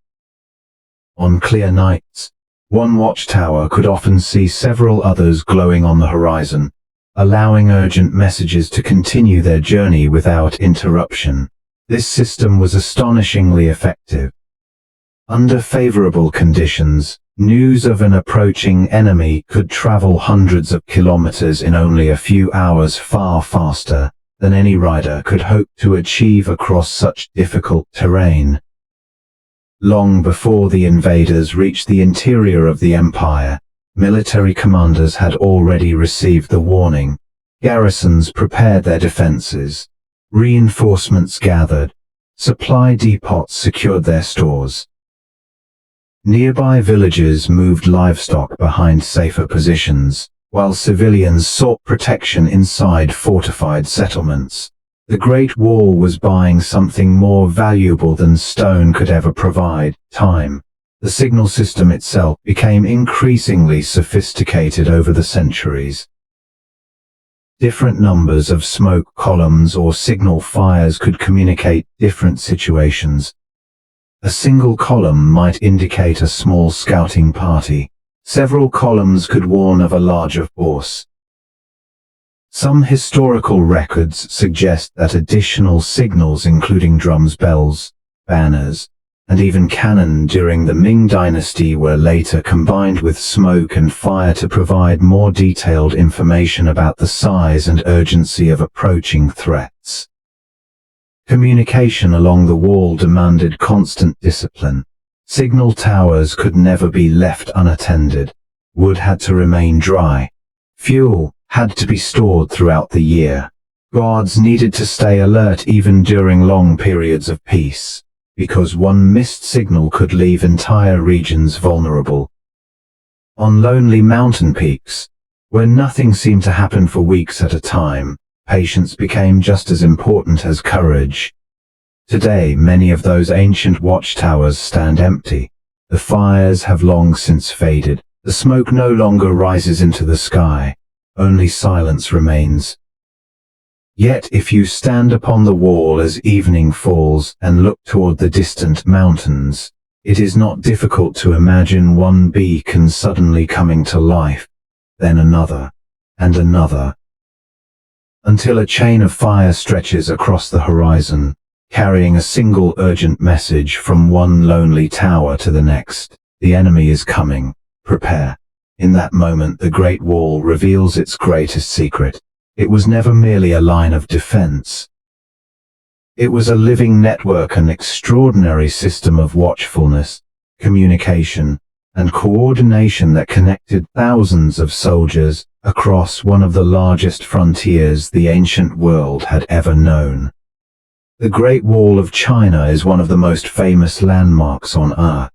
On clear nights, one watchtower could often see several others glowing on the horizon, allowing urgent messages to continue their journey without interruption. This system was astonishingly effective. Under favorable conditions, news of an approaching enemy could travel hundreds of kilometers in only a few hours, far faster than any rider could hope to achieve across such difficult terrain. Long before the invaders reached the interior of the empire, military commanders had already received the warning. Garrisons prepared their defenses. Reinforcements gathered. Supply depots secured their stores. Nearby villages moved livestock behind safer positions, while civilians sought protection inside fortified settlements. The Great Wall was buying something more valuable than stone could ever provide: time. The signal system itself became increasingly sophisticated over the centuries. Different numbers of smoke columns or signal fires could communicate different situations. A single column might indicate a small scouting party. Several columns could warn of a larger force. Some historical records suggest that additional signals, including drums, bells, banners, and even cannon during the Ming dynasty, were later combined with smoke and fire to provide more detailed information about the size and urgency of approaching threats. Communication along the wall demanded constant discipline. Signal towers could never be left unattended. Wood had to remain dry. Fuel had to be stored throughout the year. Guards needed to stay alert even during long periods of peace, because one missed signal could leave entire regions vulnerable. On lonely mountain peaks, where nothing seemed to happen for weeks at a time, patience became just as important as courage. Today, many of those ancient watchtowers stand empty. The fires have long since faded. The smoke no longer rises into the sky. Only silence remains. Yet if you stand upon the wall as evening falls and look toward the distant mountains, it is not difficult to imagine one beacon suddenly coming to life, then another, and another, until a chain of fire stretches across the horizon, carrying a single urgent message from one lonely tower to the next. The enemy is coming. Prepare. In that moment, the Great Wall reveals its greatest secret. It was never merely a line of defense. It was a living network, an extraordinary system of watchfulness, communication, and coordination that connected thousands of soldiers across one of the largest frontiers the ancient world had ever known. The Great Wall of China is one of the most famous landmarks on Earth.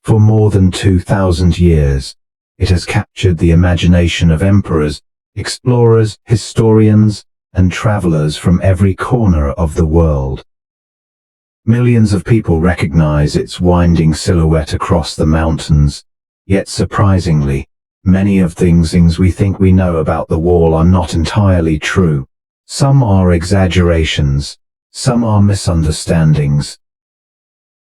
For more than 2,000 years, it has captured the imagination of emperors, explorers, historians, and travelers from every corner of the world. Millions of people recognize its winding silhouette across the mountains, yet surprisingly, many of things we think we know about the wall are not entirely true. Some are exaggerations, some are misunderstandings.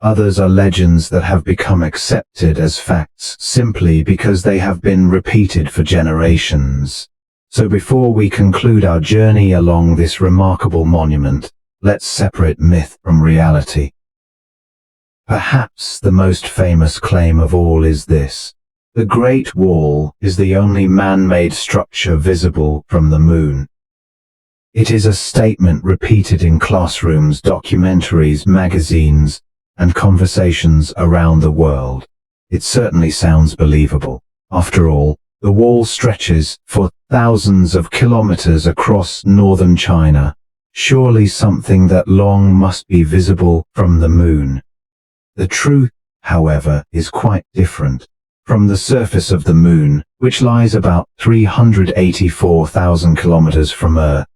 Others are legends that have become accepted as facts simply because they have been repeated for generations. So before we conclude our journey along this remarkable monument, let's separate myth from reality. Perhaps the most famous claim of all is this: the Great Wall is the only man-made structure visible from the moon. It is a statement repeated in classrooms, documentaries, magazines, and conversations around the world. It certainly sounds believable. After all, the wall stretches for thousands of kilometers across northern China. Surely something that long must be visible from the moon. The truth, however, is quite different. From the surface of the moon, which lies about 384,000 kilometers from Earth,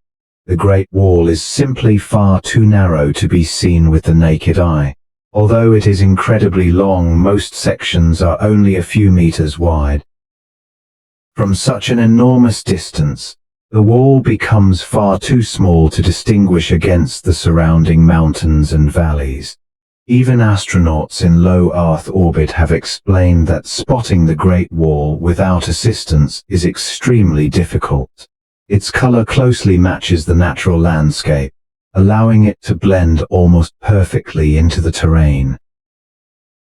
the Great Wall is simply far too narrow to be seen with the naked eye. Although it is incredibly long, most sections are only a few meters wide. From such an enormous distance, the wall becomes far too small to distinguish against the surrounding mountains and valleys. Even astronauts in low Earth orbit have explained that spotting the Great Wall without assistance is extremely difficult. Its color closely matches the natural landscape, allowing it to blend almost perfectly into the terrain.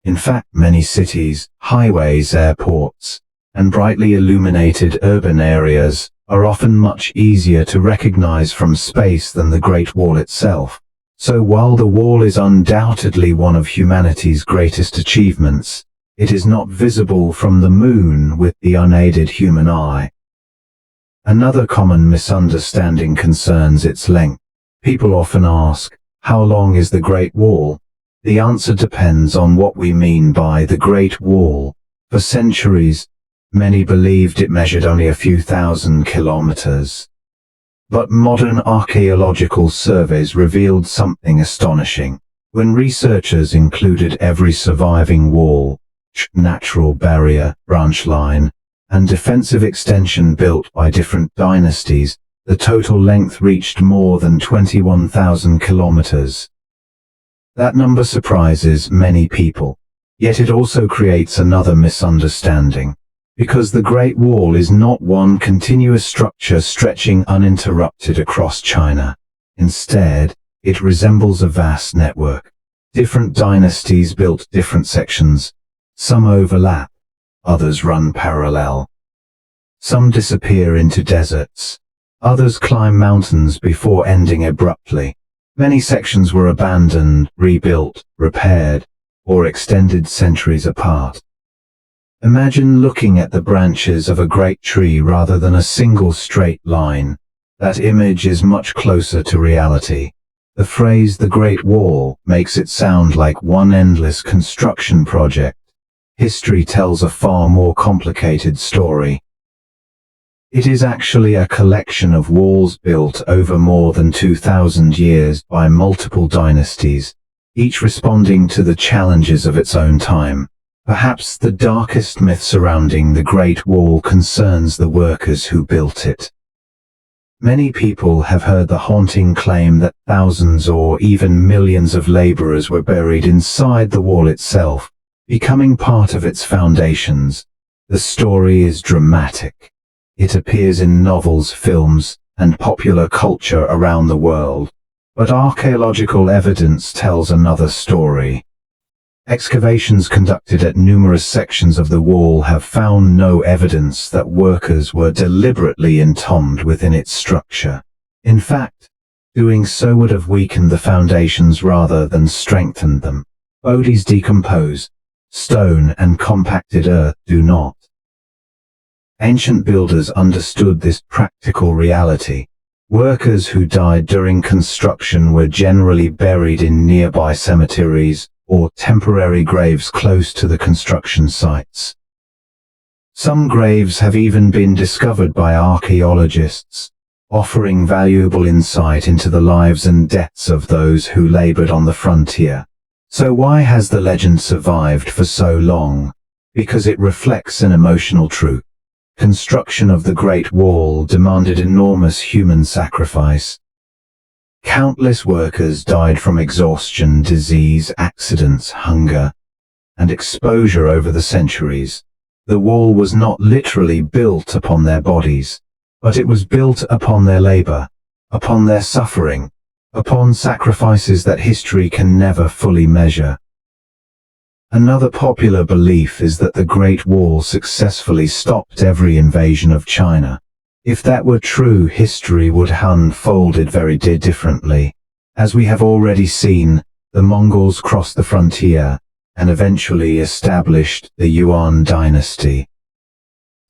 In fact, many cities, highways, airports, and brightly illuminated urban areas are often much easier to recognize from space than the Great Wall itself. So while the wall is undoubtedly one of humanity's greatest achievements, it is not visible from the moon with the unaided human eye. Another common misunderstanding concerns its length. People often ask, how long is the Great Wall? The answer depends on what we mean by the Great Wall. For centuries, many believed it measured only a few thousand kilometers. But modern archaeological surveys revealed something astonishing. When researchers included every surviving wall, natural barrier, branch line, and defensive extension built by different dynasties, the total length reached more than 21,000 kilometers. That number surprises many people, yet it also creates another misunderstanding. Because the Great Wall is not one continuous structure stretching uninterrupted across China. Instead, it resembles a vast network. Different dynasties built different sections. Some overlap, others run parallel. Some disappear into deserts. Others climb mountains before ending abruptly. Many sections were abandoned, rebuilt, repaired, or extended centuries apart. Imagine looking at the branches of a great tree rather than a single straight line. That image is much closer to reality. The phrase "the Great Wall" makes it sound like one endless construction project. History tells a far more complicated story. It is actually a collection of walls built over more than 2,000 years by multiple dynasties, each responding to the challenges of its own time. Perhaps the darkest myth surrounding the Great Wall concerns the workers who built it. Many people have heard the haunting claim that thousands or even millions of laborers were buried inside the wall itself, becoming part of its foundations. The story is dramatic. It appears in novels, films, and popular culture around the world. But archaeological evidence tells another story. Excavations conducted at numerous sections of the wall have found no evidence that workers were deliberately entombed within its structure. In fact, doing so would have weakened the foundations rather than strengthened them. Bodies decompose. Stone and compacted earth do not. Ancient builders understood this practical reality. Workers who died during construction were generally buried in nearby cemeteries or temporary graves close to the construction sites. Some graves have even been discovered by archaeologists, offering valuable insight into the lives and deaths of those who labored on the frontier. So why has the legend survived for so long? Because it reflects an emotional truth. Construction of the Great Wall demanded enormous human sacrifice. Countless workers died from exhaustion, disease, accidents, hunger, and exposure over the centuries. The wall was not literally built upon their bodies, but it was built upon their labor, upon their suffering, upon sacrifices that history can never fully measure. Another popular belief is that the Great Wall successfully stopped every invasion of China. If that were true, history would have unfolded very differently. As we have already seen, the Mongols crossed the frontier and eventually established the Yuan dynasty.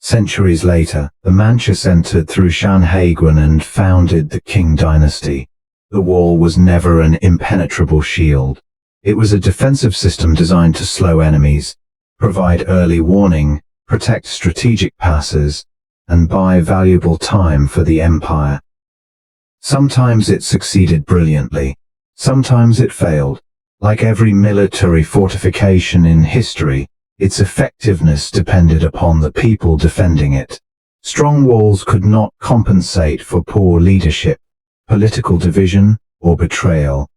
Centuries later, the Manchus entered through Shanhaiguan and founded the Qing dynasty. The wall was never an impenetrable shield. It was a defensive system designed to slow enemies, provide early warning, protect strategic passes, and buy valuable time for the empire. Sometimes it succeeded brilliantly, sometimes it failed. Like every military fortification in history, its effectiveness depended upon the people defending it. Strong walls could not compensate for poor leadership, political division, or betrayal.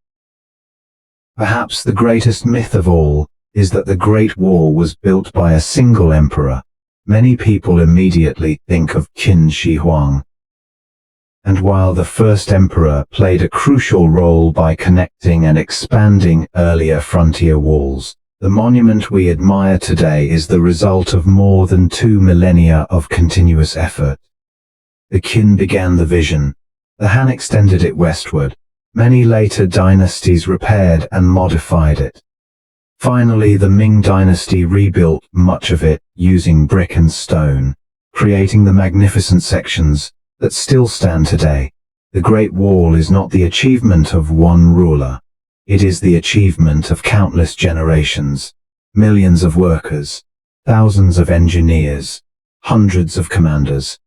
Perhaps the greatest myth of all is that the Great Wall was built by a single emperor. Many people immediately think of Qin Shi Huang. And while the first emperor played a crucial role by connecting and expanding earlier frontier walls, the monument we admire today is the result of more than 2 millennia of continuous effort. The Qin began the vision. The Han extended it westward. Many later dynasties repaired and modified it. Finally, the Ming dynasty rebuilt much of it using brick and stone, creating the magnificent sections that still stand today. The Great Wall is not the achievement of one ruler. It is the achievement of countless generations, millions of workers, thousands of engineers, hundreds of commanders.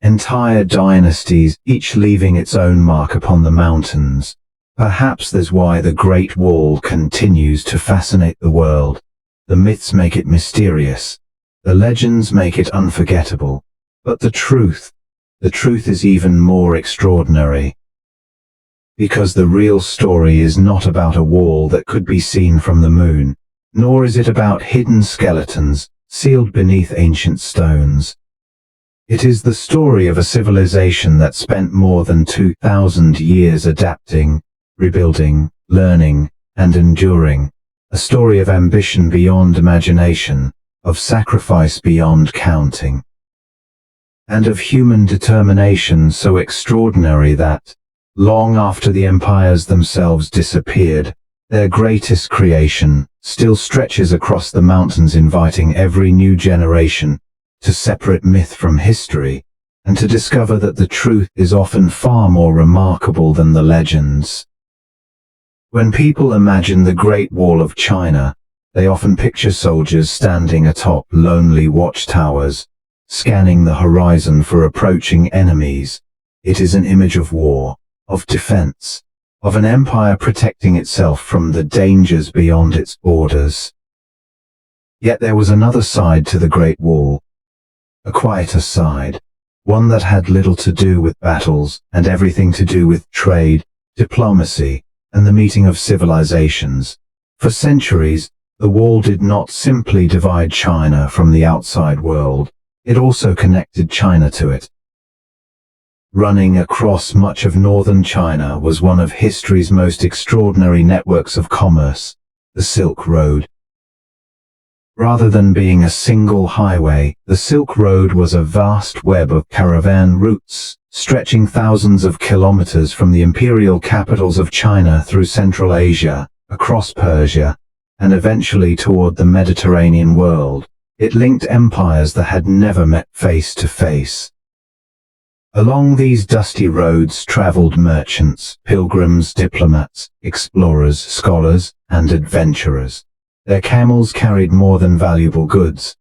Entire dynasties, each leaving its own mark upon the mountains. Perhaps that's why the Great Wall continues to fascinate the world. The myths make it mysterious. The legends make it unforgettable. But the truth is even more extraordinary. Because the real story is not about a wall that could be seen from the moon, nor is it about hidden skeletons, sealed beneath ancient stones. It is the story of a civilization that spent more than 2,000 years adapting, rebuilding, learning, and enduring. A story of ambition beyond imagination, of sacrifice beyond counting, and of human determination so extraordinary that, long after the empires themselves disappeared, their greatest creation still stretches across the mountains, inviting every new generation to separate myth from history, and to discover that the truth is often far more remarkable than the legends. When people imagine the Great Wall of China, they often picture soldiers standing atop lonely watchtowers, scanning the horizon for approaching enemies. It is an image of war, of defense, of an empire protecting itself from the dangers beyond its borders. Yet there was another side to the Great Wall. A quieter side, one that had little to do with battles and everything to do with trade, diplomacy, and the meeting of civilizations. For centuries, the wall did not simply divide China from the outside world, it also connected China to it. Running across much of northern China was one of history's most extraordinary networks of commerce, the Silk Road. Rather than being a single highway, the Silk Road was a vast web of caravan routes, stretching thousands of kilometers from the imperial capitals of China through Central Asia, across Persia, and eventually toward the Mediterranean world. It linked empires that had never met face to face. Along these dusty roads traveled merchants, pilgrims, diplomats, explorers, scholars, and adventurers. Their camels carried more than valuable goods.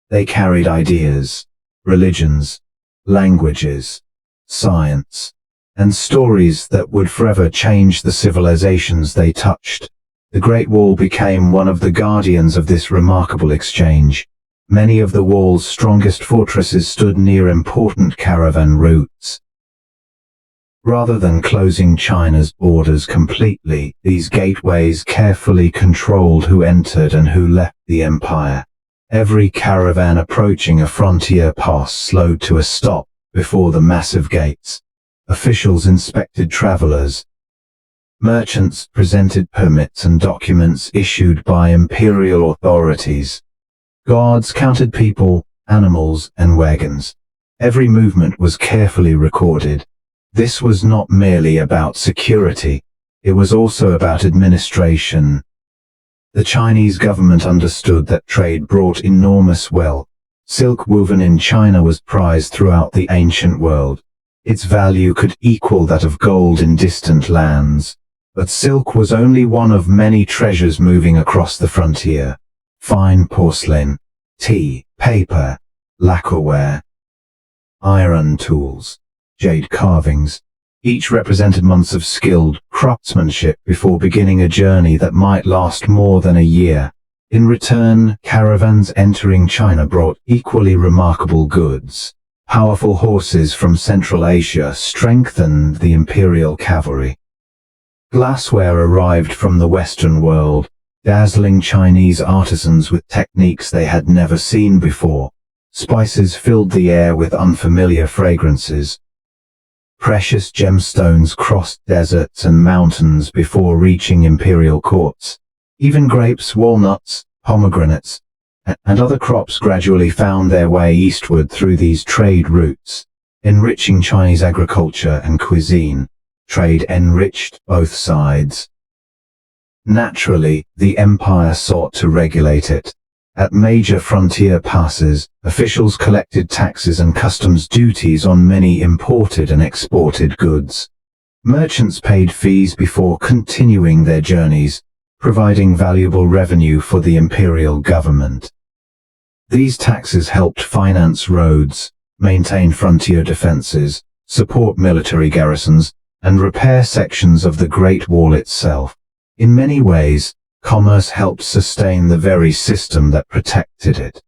They carried ideas, religions, languages, science, and stories that would forever change the civilizations they touched. The Great Wall became one of the guardians of this remarkable exchange. Many of the wall's strongest fortresses stood near important caravan routes. Rather than closing China's borders completely, these gateways carefully controlled who entered and who left the empire. Every caravan approaching a frontier pass slowed to a stop before the massive gates. Officials inspected travelers. Merchants presented permits and documents issued by imperial authorities. Guards counted people, animals, and wagons. Every movement was carefully recorded. This was not merely about security, it was also about administration. The Chinese government understood that trade brought enormous wealth. Silk woven in China was prized throughout the ancient world. Its value could equal that of gold in distant lands. But silk was only one of many treasures moving across the frontier. Fine porcelain, tea, paper, lacquerware, iron tools, jade carvings. Each represented months of skilled craftsmanship before beginning a journey that might last more than a year. In return, caravans entering China brought equally remarkable goods. Powerful horses from Central Asia strengthened the imperial cavalry. Glassware arrived from the Western world, dazzling Chinese artisans with techniques they had never seen before. Spices filled the air with unfamiliar fragrances. Precious gemstones crossed deserts and mountains before reaching imperial courts. Even grapes, walnuts, pomegranates, and other crops gradually found their way eastward through these trade routes, enriching Chinese agriculture and cuisine. Trade enriched both sides. Naturally, the empire sought to regulate it. At major frontier passes, officials collected taxes and customs duties on many imported and exported goods. Merchants paid fees before continuing their journeys, providing valuable revenue for the imperial government. These taxes helped finance roads, maintain frontier defenses, support military garrisons, and repair sections of the Great Wall itself. In many ways, commerce helped sustain the very system that protected it.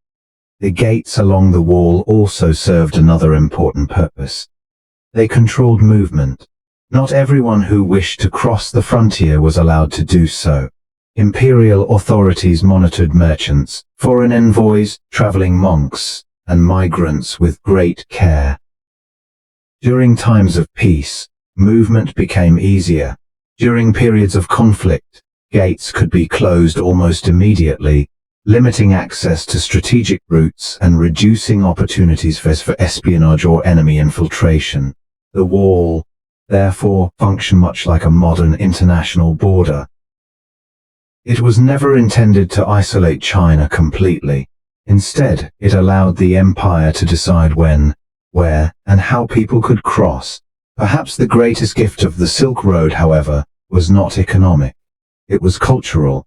The gates along the wall also served another important purpose. They controlled movement. Not everyone who wished to cross the frontier was allowed to do so. Imperial authorities monitored merchants, foreign envoys, traveling monks, and migrants with great care. During times of peace, movement became easier. During periods of conflict, gates could be closed almost immediately, limiting access to strategic routes and reducing opportunities for espionage or enemy infiltration. The wall, therefore, functioned much like a modern international border. It was never intended to isolate China completely. Instead, it allowed the empire to decide when, where, and how people could cross. Perhaps the greatest gift of the Silk Road, however, was not economic. It was cultural.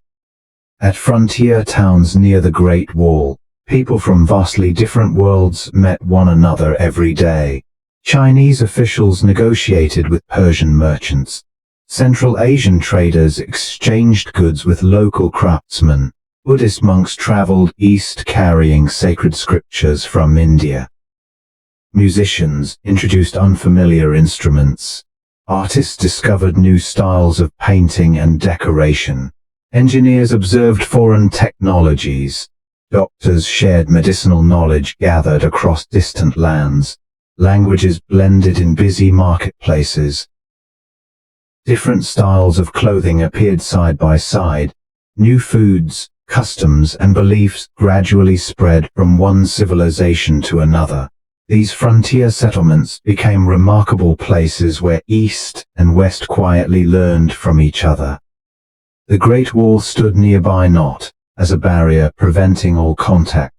At frontier towns near the Great Wall, people from vastly different worlds met one another every day. Chinese officials negotiated with Persian merchants. Central Asian traders exchanged goods with local craftsmen. Buddhist monks traveled east carrying sacred scriptures from India. Musicians introduced unfamiliar instruments. Artists discovered new styles of painting and decoration. Engineers observed foreign technologies. Doctors shared medicinal knowledge gathered across distant lands. Languages blended in busy marketplaces. Different styles of clothing appeared side by side. New foods, customs, and beliefs gradually spread from one civilization to another. These frontier settlements became remarkable places where East and West quietly learned from each other. The Great Wall stood nearby not as a barrier preventing all contact,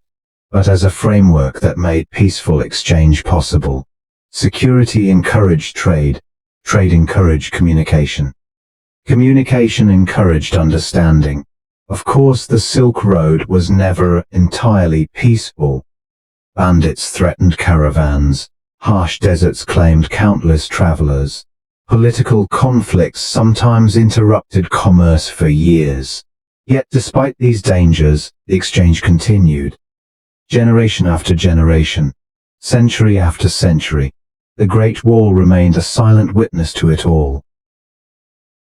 but as a framework that made peaceful exchange possible. Security encouraged trade, trade encouraged communication. Communication encouraged understanding. Of course, the Silk Road was never entirely peaceful. Bandits threatened caravans. Harsh deserts claimed countless travelers. Political conflicts sometimes interrupted commerce for years. Yet despite these dangers, the exchange continued. Generation after generation, century after century, the Great Wall remained a silent witness to it all.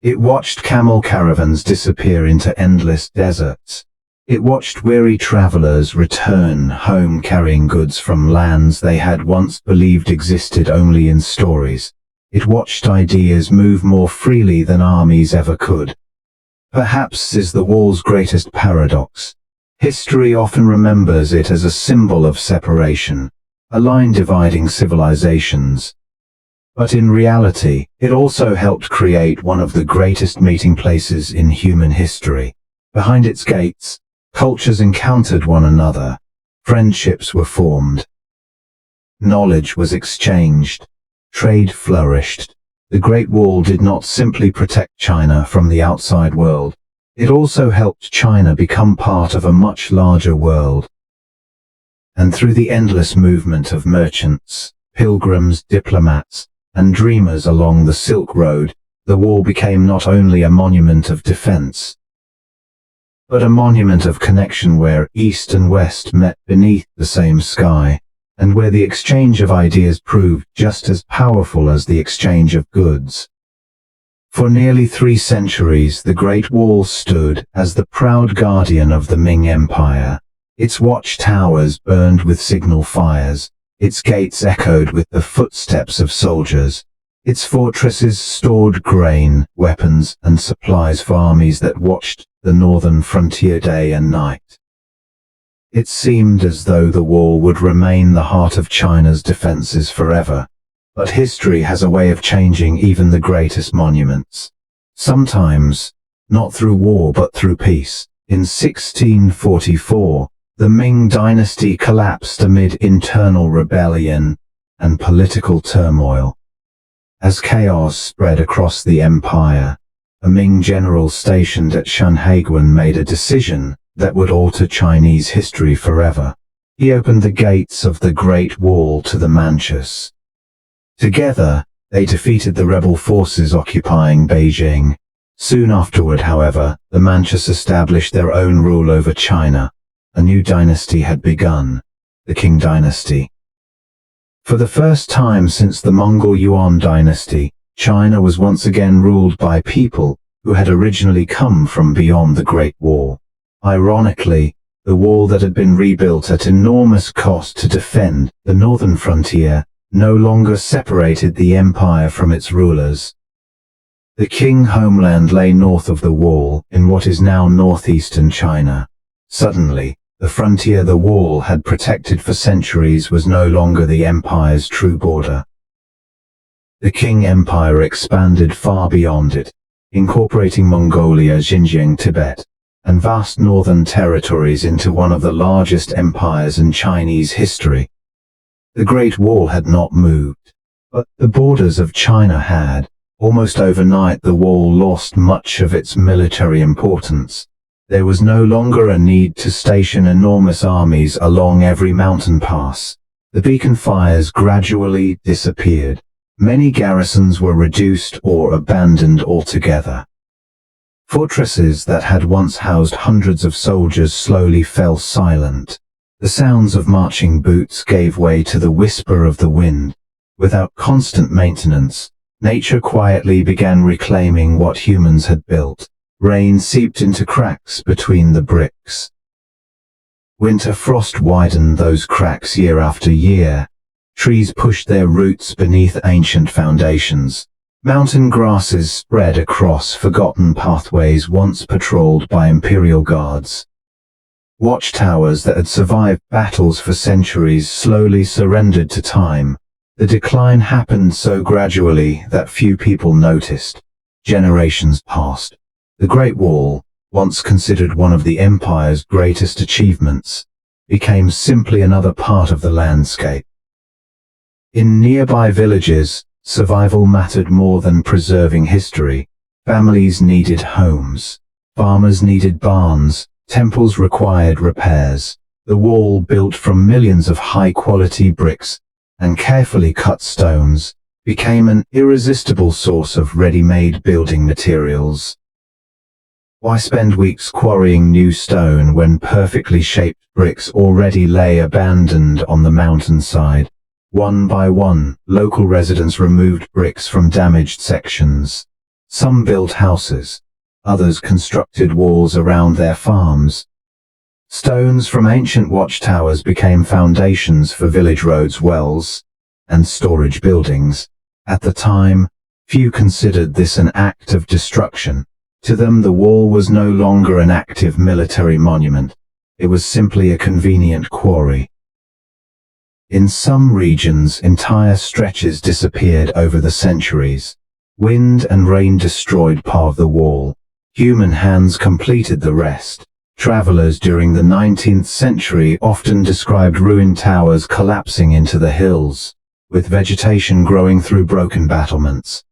It watched camel caravans disappear into endless deserts. It watched weary travelers return home carrying goods from lands they had once believed existed only in stories. It watched ideas move more freely than armies ever could. Perhaps is the wall's greatest paradox. History often remembers it as a symbol of separation, a line dividing civilizations. But in reality, it also helped create one of the greatest meeting places in human history. Behind its gates, cultures encountered one another. Friendships were formed. Knowledge was exchanged. Trade flourished. The Great Wall did not simply protect China from the outside world. It also helped China become part of a much larger world. And through the endless movement of merchants, pilgrims, diplomats, and dreamers along the Silk Road, the wall became not only a monument of defense, but a monument of connection where East and West met beneath the same sky, and where the exchange of ideas proved just as powerful as the exchange of goods. For nearly 3 centuries, the Great Wall stood as the proud guardian of the Ming Empire. Its watchtowers burned with signal fires, its gates echoed with the footsteps of soldiers, its fortresses stored grain, weapons, and supplies for armies that watched the northern frontier day and night. It seemed as though the wall would remain the heart of China's defenses forever. But history has a way of changing even the greatest monuments. Sometimes, not through war but through peace. In 1644, the Ming dynasty collapsed amid internal rebellion and political turmoil. As chaos spread across the empire, a Ming general stationed at Shanhaiguan made a decision that would alter Chinese history forever. He opened the gates of the Great Wall to the Manchus. Together, they defeated the rebel forces occupying Beijing. Soon afterward, however, the Manchus established their own rule over China. A new dynasty had begun, the Qing dynasty. For the first time since the Mongol Yuan dynasty, China was once again ruled by people who had originally come from beyond the Great Wall. Ironically, the wall that had been rebuilt at enormous cost to defend the northern frontier no longer separated the empire from its rulers. The Qing homeland lay north of the wall, in what is now northeastern China. Suddenly, the frontier the wall had protected for centuries was no longer the empire's true border. The Qing Empire expanded far beyond it, incorporating Mongolia, Xinjiang, Tibet, and vast northern territories into one of the largest empires in Chinese history. The Great Wall had not moved, but the borders of China had. Almost overnight, the wall lost much of its military importance. There was no longer a need to station enormous armies along every mountain pass. The beacon fires gradually disappeared. Many garrisons were reduced or abandoned altogether. Fortresses that had once housed hundreds of soldiers slowly fell silent. The sounds of marching boots gave way to the whisper of the wind. Without constant maintenance, nature quietly began reclaiming what humans had built. Rain seeped into cracks between the bricks. Winter frost widened those cracks year after year. Trees pushed their roots beneath ancient foundations. Mountain grasses spread across forgotten pathways once patrolled by imperial guards. Watchtowers that had survived battles for centuries slowly surrendered to time. The decline happened so gradually that few people noticed. Generations passed. The Great Wall, once considered one of the empire's greatest achievements, became simply another part of the landscape. In nearby villages, survival mattered more than preserving history. Families needed homes. Farmers needed barns. Temples required repairs. The wall, built from millions of high-quality bricks and carefully cut stones, became an irresistible source of ready-made building materials. Why spend weeks quarrying new stone when perfectly shaped bricks already lay abandoned on the mountainside? One by one, local residents removed bricks from damaged sections. Some built houses. Others constructed walls around their farms. Stones from ancient watchtowers became foundations for village roads, wells, and storage buildings. At the time, few considered this an act of destruction. To them, the wall was no longer an active military monument. It was simply a convenient quarry. In some regions, entire stretches disappeared over the centuries. Wind and rain destroyed part of the wall. Human hands completed the rest. Travelers during the 19th century often described ruined towers collapsing into the hills, with vegetation growing through broken battlements.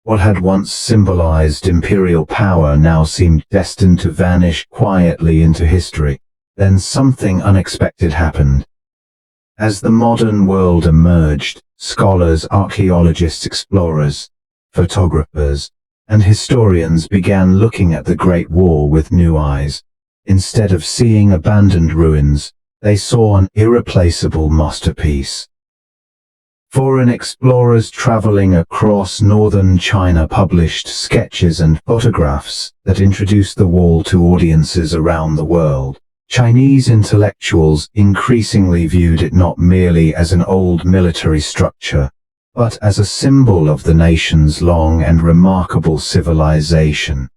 What had once symbolized imperial power now seemed destined to vanish quietly into history. Then something unexpected happened. As the modern world emerged, scholars, archaeologists, explorers, photographers, and historians began looking at the Great Wall with new eyes. Instead of seeing abandoned ruins, they saw an irreplaceable masterpiece. Foreign explorers traveling across northern China published sketches and photographs that introduced the wall to audiences around the world. Chinese intellectuals increasingly viewed it not merely as an old military structure, but as a symbol of the nation's long and remarkable civilization.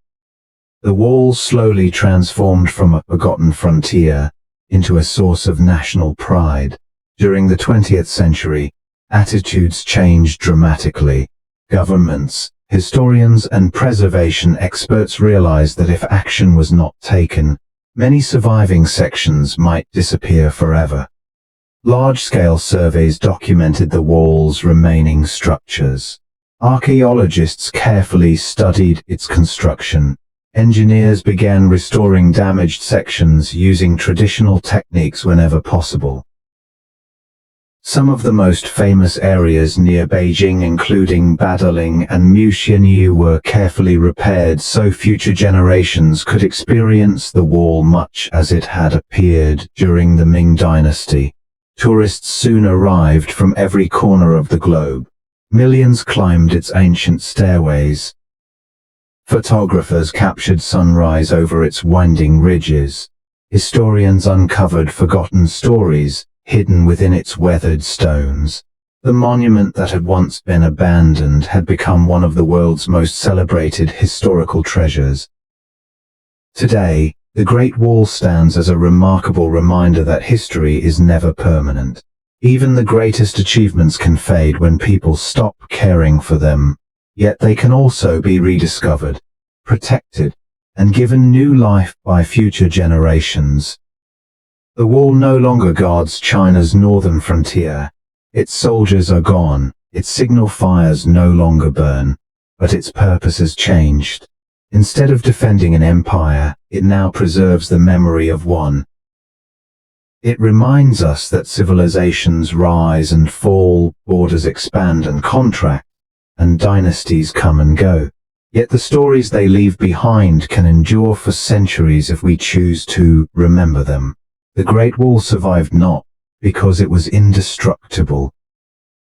The wall slowly transformed from a forgotten frontier into a source of national pride. During the 20th century, attitudes changed dramatically. Governments, historians, and preservation experts realized that if action was not taken, many surviving sections might disappear forever. Large-scale surveys documented the wall's remaining structures. Archaeologists carefully studied its construction. Engineers began restoring damaged sections using traditional techniques whenever possible. Some of the most famous areas near Beijing, including Badaling and Jiangnü, were carefully repaired so future generations could experience the wall much as it had appeared during the Ming dynasty. Tourists soon arrived from every corner of the globe. Millions climbed its ancient stairways. Photographers captured sunrise over its winding ridges. Historians uncovered forgotten stories hidden within its weathered stones. The monument that had once been abandoned had become one of the world's most celebrated historical treasures. Today, the Great Wall stands as a remarkable reminder that history is never permanent. Even the greatest achievements can fade when people stop caring for them, yet they can also be rediscovered, protected, and given new life by future generations. The wall no longer guards China's northern frontier. Its soldiers are gone, its signal fires no longer burn, but its purpose has changed. Instead of defending an empire, it now preserves the memory of one. It reminds us that civilizations rise and fall, borders expand and contract, and dynasties come and go. Yet the stories they leave behind can endure for centuries if we choose to remember them. The Great Wall survived not because it was indestructible,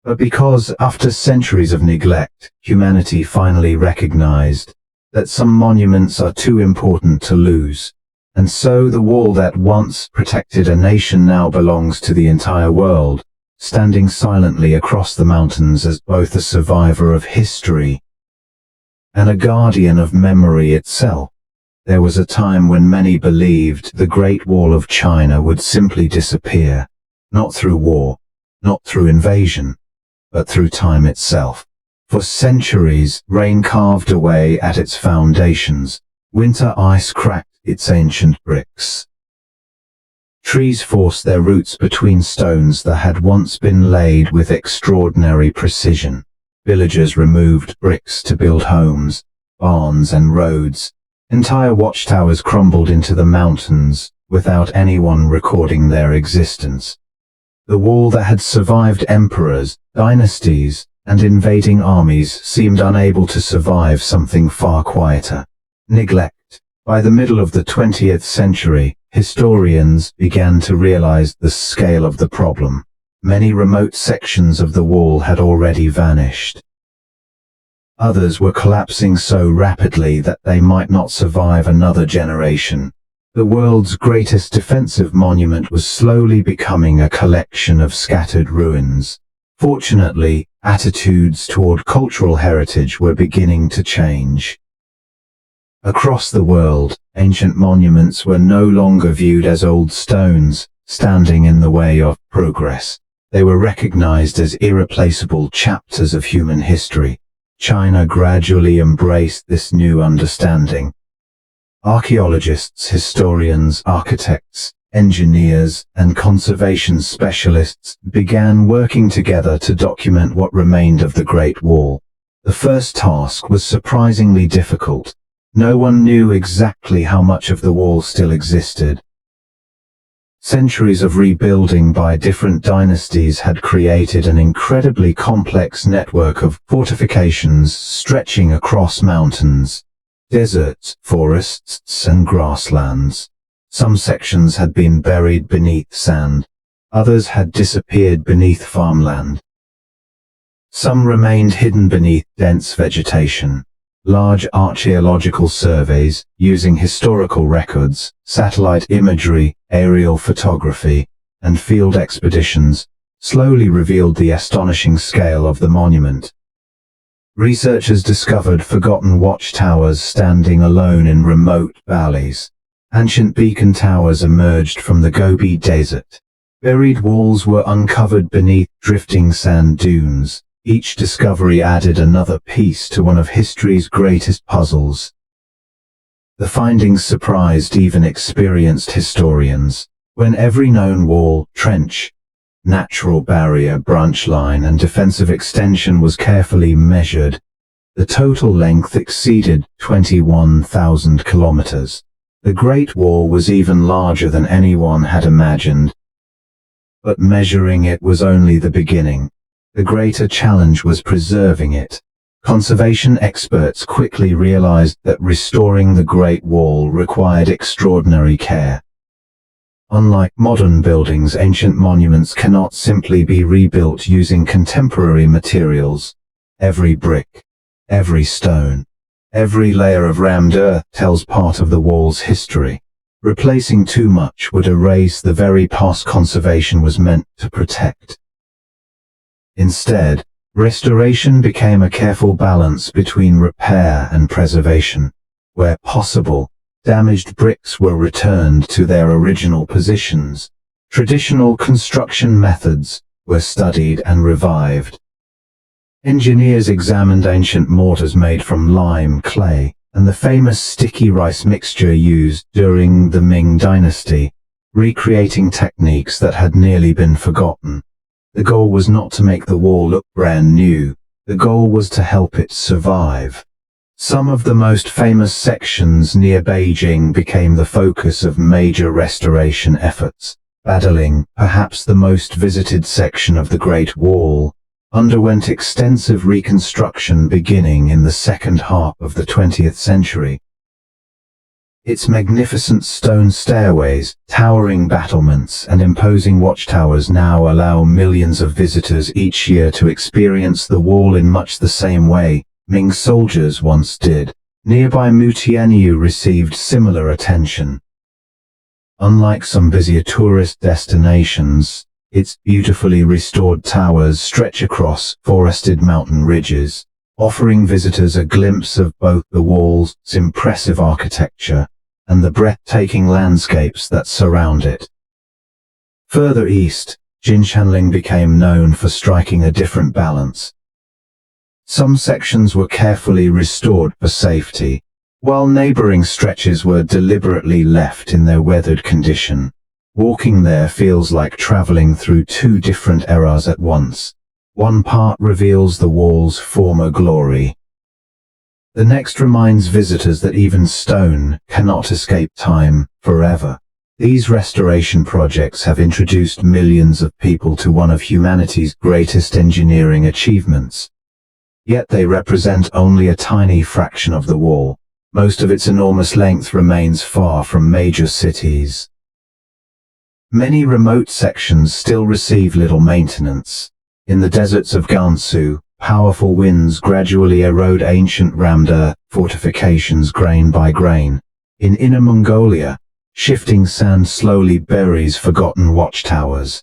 but because, after centuries of neglect, humanity finally recognized that some monuments are too important to lose. And so the wall that once protected a nation now belongs to the entire world, standing silently across the mountains as both a survivor of history and a guardian of memory itself. There was a time when many believed the Great Wall of China would simply disappear, not through war, not through invasion, but through time itself. For centuries, rain carved away at its foundations, winter ice cracked its ancient bricks. Trees forced their roots between stones that had once been laid with extraordinary precision. Villagers removed bricks to build homes, barns and roads. Entire watchtowers crumbled into the mountains, without anyone recording their existence. The wall that had survived emperors, dynasties, and invading armies seemed unable to survive something far quieter: neglect. By the middle of the 20th century, historians began to realize the scale of the problem. Many remote sections of the wall had already vanished. Others were collapsing so rapidly that they might not survive another generation. The world's greatest defensive monument was slowly becoming a collection of scattered ruins. Fortunately, attitudes toward cultural heritage were beginning to change. Across the world, ancient monuments were no longer viewed as old stones, standing in the way of progress. They were recognized as irreplaceable chapters of human history. China gradually embraced this new understanding. Archaeologists, historians, architects, engineers, and conservation specialists began working together to document what remained of the Great Wall. The first task was surprisingly difficult. No one knew exactly how much of the wall still existed. Centuries of rebuilding by different dynasties had created an incredibly complex network of fortifications stretching across mountains, deserts, forests, and grasslands. Some sections had been buried beneath sand, others had disappeared beneath farmland. Some remained hidden beneath dense vegetation. Large archaeological surveys, using historical records, satellite imagery, aerial photography, and field expeditions, slowly revealed the astonishing scale of the monument. Researchers discovered forgotten watchtowers standing alone in remote valleys. Ancient beacon towers emerged from the Gobi Desert. Buried walls were uncovered beneath drifting sand dunes. Each discovery added another piece to one of history's greatest puzzles. The findings surprised even experienced historians. When every known wall, trench, natural barrier, branch line, and defensive extension was carefully measured, the total length exceeded 21,000 kilometers. The Great Wall was even larger than anyone had imagined. But measuring it was only the beginning. The greater challenge was preserving it. Conservation experts quickly realized that restoring the Great Wall required extraordinary care. Unlike modern buildings, ancient monuments cannot simply be rebuilt using contemporary materials. Every brick, every stone, every layer of rammed earth tells part of the wall's history. Replacing too much would erase the very past conservation was meant to protect. Instead, restoration became a careful balance between repair and preservation. Where possible, damaged bricks were returned to their original positions. Traditional construction methods were studied and revived. Engineers examined ancient mortars made from lime, clay, and the famous sticky rice mixture used during the Ming dynasty, recreating techniques that had nearly been forgotten. The goal was not to make the wall look brand new. The goal was to help it survive. Some of the most famous sections near Beijing became the focus of major restoration efforts. Badaling, perhaps the most visited section of the Great Wall, underwent extensive reconstruction beginning in the second half of the 20th century. Its magnificent stone stairways, towering battlements, and imposing watchtowers now allow millions of visitors each year to experience the wall in much the same way Ming soldiers once did. Nearby Meng Jiangnü received similar attention. Unlike some busier tourist destinations, its beautifully restored towers stretch across forested mountain ridges, offering visitors a glimpse of both the wall's impressive architecture and the breathtaking landscapes that surround it. Further east, Jinshanling became known for striking a different balance. Some sections were carefully restored for safety, while neighboring stretches were deliberately left in their weathered condition. Walking there feels like traveling through two different eras at once. One part reveals the wall's former glory. The next reminds visitors that even stone cannot escape time forever. These restoration projects have introduced millions of people to one of humanity's greatest engineering achievements. Yet they represent only a tiny fraction of the wall. Most of its enormous length remains far from major cities. Many remote sections still receive little maintenance. In the deserts of Gansu, powerful winds gradually erode ancient rammed earth fortifications grain by grain. In Inner Mongolia, shifting sand slowly buries forgotten watchtowers.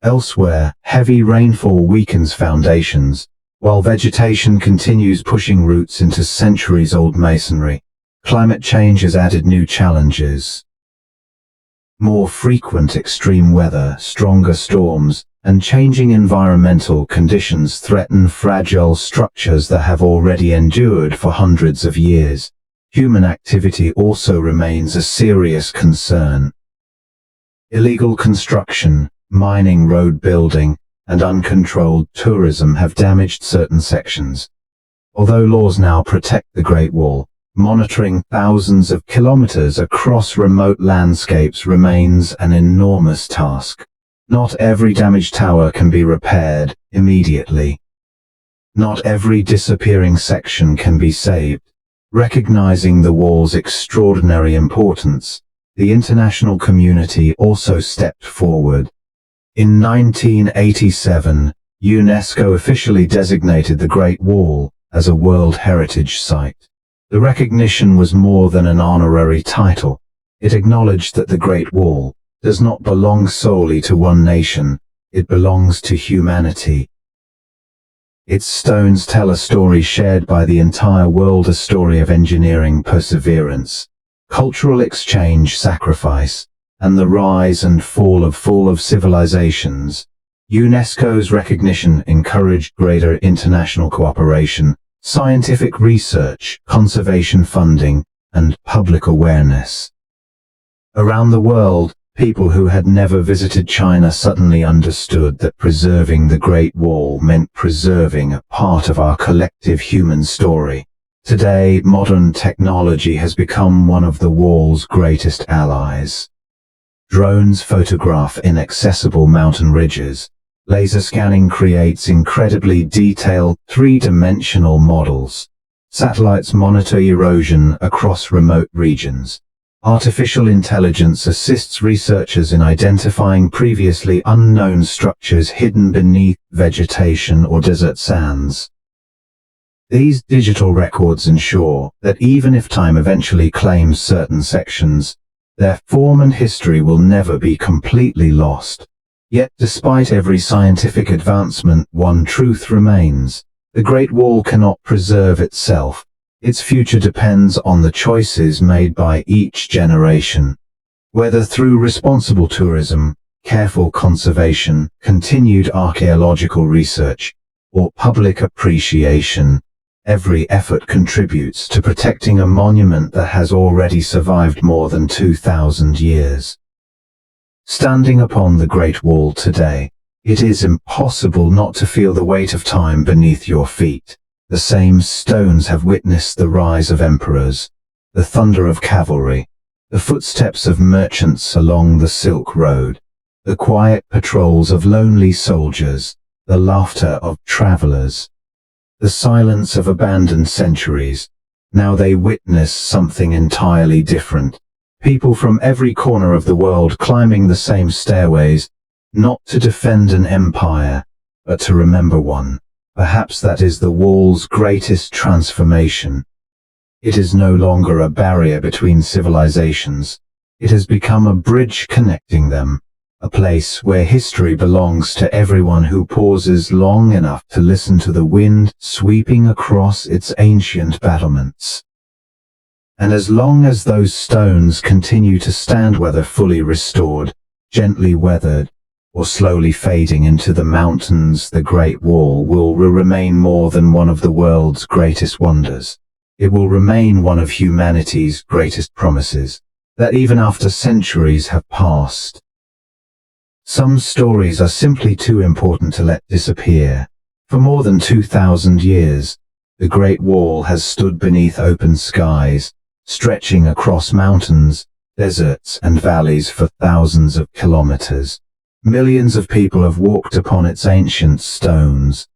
Elsewhere, heavy rainfall weakens foundations, while vegetation continues pushing roots into centuries-old masonry. Climate change has added new challenges. More frequent extreme weather, stronger storms, and changing environmental conditions threaten fragile structures that have already endured for hundreds of years. Human activity also remains a serious concern. Illegal construction, mining, road building, and uncontrolled tourism have damaged certain sections. Although laws now protect the Great Wall, monitoring thousands of kilometers across remote landscapes remains an enormous task. Not every damaged tower can be repaired immediately. Not every disappearing section can be saved. Recognizing the wall's extraordinary importance, the international community also stepped forward. In 1987, UNESCO officially designated the Great Wall as a World Heritage Site. The recognition was more than an honorary title. It acknowledged that the Great Wall does not belong solely to one nation, it belongs to humanity. Its stones tell a story shared by the entire world, a story of engineering perseverance, cultural exchange, sacrifice, and the rise and fall of civilizations. UNESCO's recognition encouraged greater international cooperation, scientific research, conservation funding, and public awareness. Around the world, people who had never visited China suddenly understood that preserving the Great Wall meant preserving a part of our collective human story. Today, modern technology has become one of the wall's greatest allies. Drones photograph inaccessible mountain ridges. Laser scanning creates incredibly detailed three-dimensional models. Satellites monitor erosion across remote regions. Artificial intelligence assists researchers in identifying previously unknown structures hidden beneath vegetation or desert sands. These digital records ensure that even if time eventually claims certain sections, their form and history will never be completely lost. Yet despite every scientific advancement, one truth remains: the Great Wall cannot preserve itself. Its future depends on the choices made by each generation. Whether through responsible tourism, careful conservation, continued archaeological research, or public appreciation, every effort contributes to protecting a monument that has already survived more than 2,000 years. Standing upon the Great Wall today, it is impossible not to feel the weight of time beneath your feet. The same stones have witnessed the rise of emperors, the thunder of cavalry, the footsteps of merchants along the Silk Road, the quiet patrols of lonely soldiers, the laughter of travelers, the silence of abandoned centuries. Now they witness something entirely different. People from every corner of the world climbing the same stairways, not to defend an empire, but to remember one. Perhaps that is the wall's greatest transformation. It is no longer a barrier between civilizations. It has become a bridge connecting them, a place where history belongs to everyone who pauses long enough to listen to the wind sweeping across its ancient battlements. And as long as those stones continue to stand, whether fully restored, gently weathered, or slowly fading into the mountains, the Great Wall will remain more than one of the world's greatest wonders. It will remain one of humanity's greatest promises, that even after centuries have passed. Some stories are simply too important to let disappear. For more than 2,000 years, the Great Wall has stood beneath open skies, stretching across mountains, deserts, and valleys for thousands of kilometers. Millions of people have walked upon its ancient stones.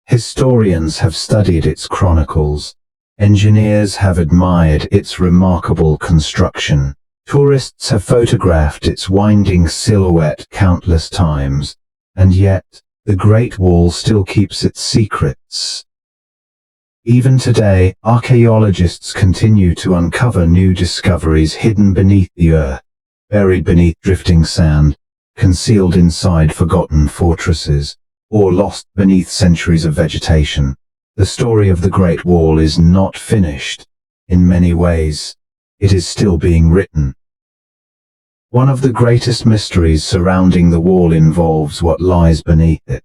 Historians have studied its chronicles. Engineers have admired its remarkable construction. Tourists have photographed its winding silhouette countless times. And yet, the Great Wall still keeps its secrets. Even today, archaeologists continue to uncover new discoveries hidden beneath the earth, buried beneath drifting sand, concealed inside forgotten fortresses, or lost beneath centuries of vegetation. The story of the Great Wall is not finished. In many ways, it is still being written. One of the greatest mysteries surrounding the wall involves what lies beneath it.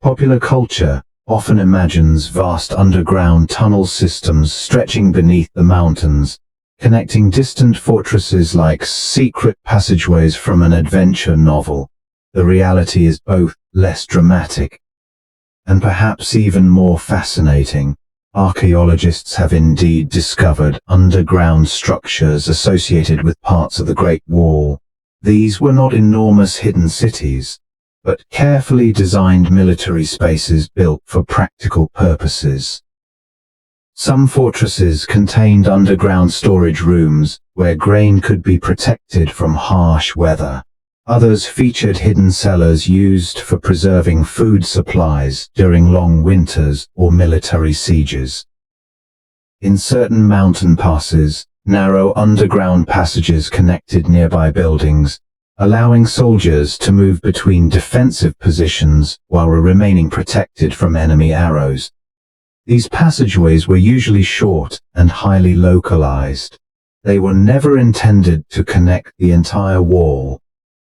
Popular culture often imagines vast underground tunnel systems stretching beneath the mountains, connecting distant fortresses like secret passageways from an adventure novel. The reality is both less dramatic and perhaps even more fascinating. Archaeologists have indeed discovered underground structures associated with parts of the Great Wall. These were not enormous hidden cities, but carefully designed military spaces built for practical purposes. Some fortresses contained underground storage rooms where grain could be protected from harsh weather. Others featured hidden cellars used for preserving food supplies during long winters or military sieges. In certain mountain passes, narrow underground passages connected nearby buildings, allowing soldiers to move between defensive positions while remaining protected from enemy arrows. These passageways were usually short and highly localized. They were never intended to connect the entire wall.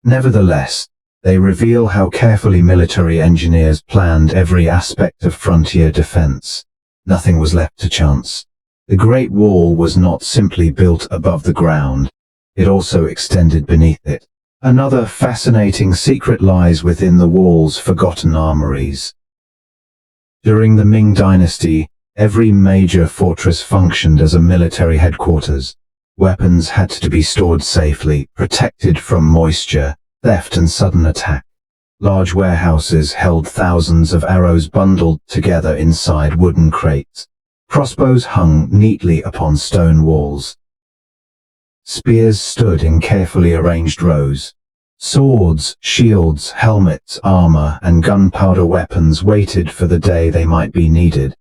Nevertheless, they reveal how carefully military engineers planned every aspect of frontier defense. Nothing was left to chance. The Great Wall was not simply built above the ground, it also extended beneath it. Another fascinating secret lies within the wall's forgotten armories. During the Ming dynasty, every major fortress functioned as a military headquarters. Weapons had to be stored safely, protected from moisture, theft and sudden attack. Large warehouses held thousands of arrows bundled together inside wooden crates. Crossbows hung neatly upon stone walls. Spears stood in carefully arranged rows. Swords, shields, helmets, armor, and gunpowder weapons waited for the day they might be needed.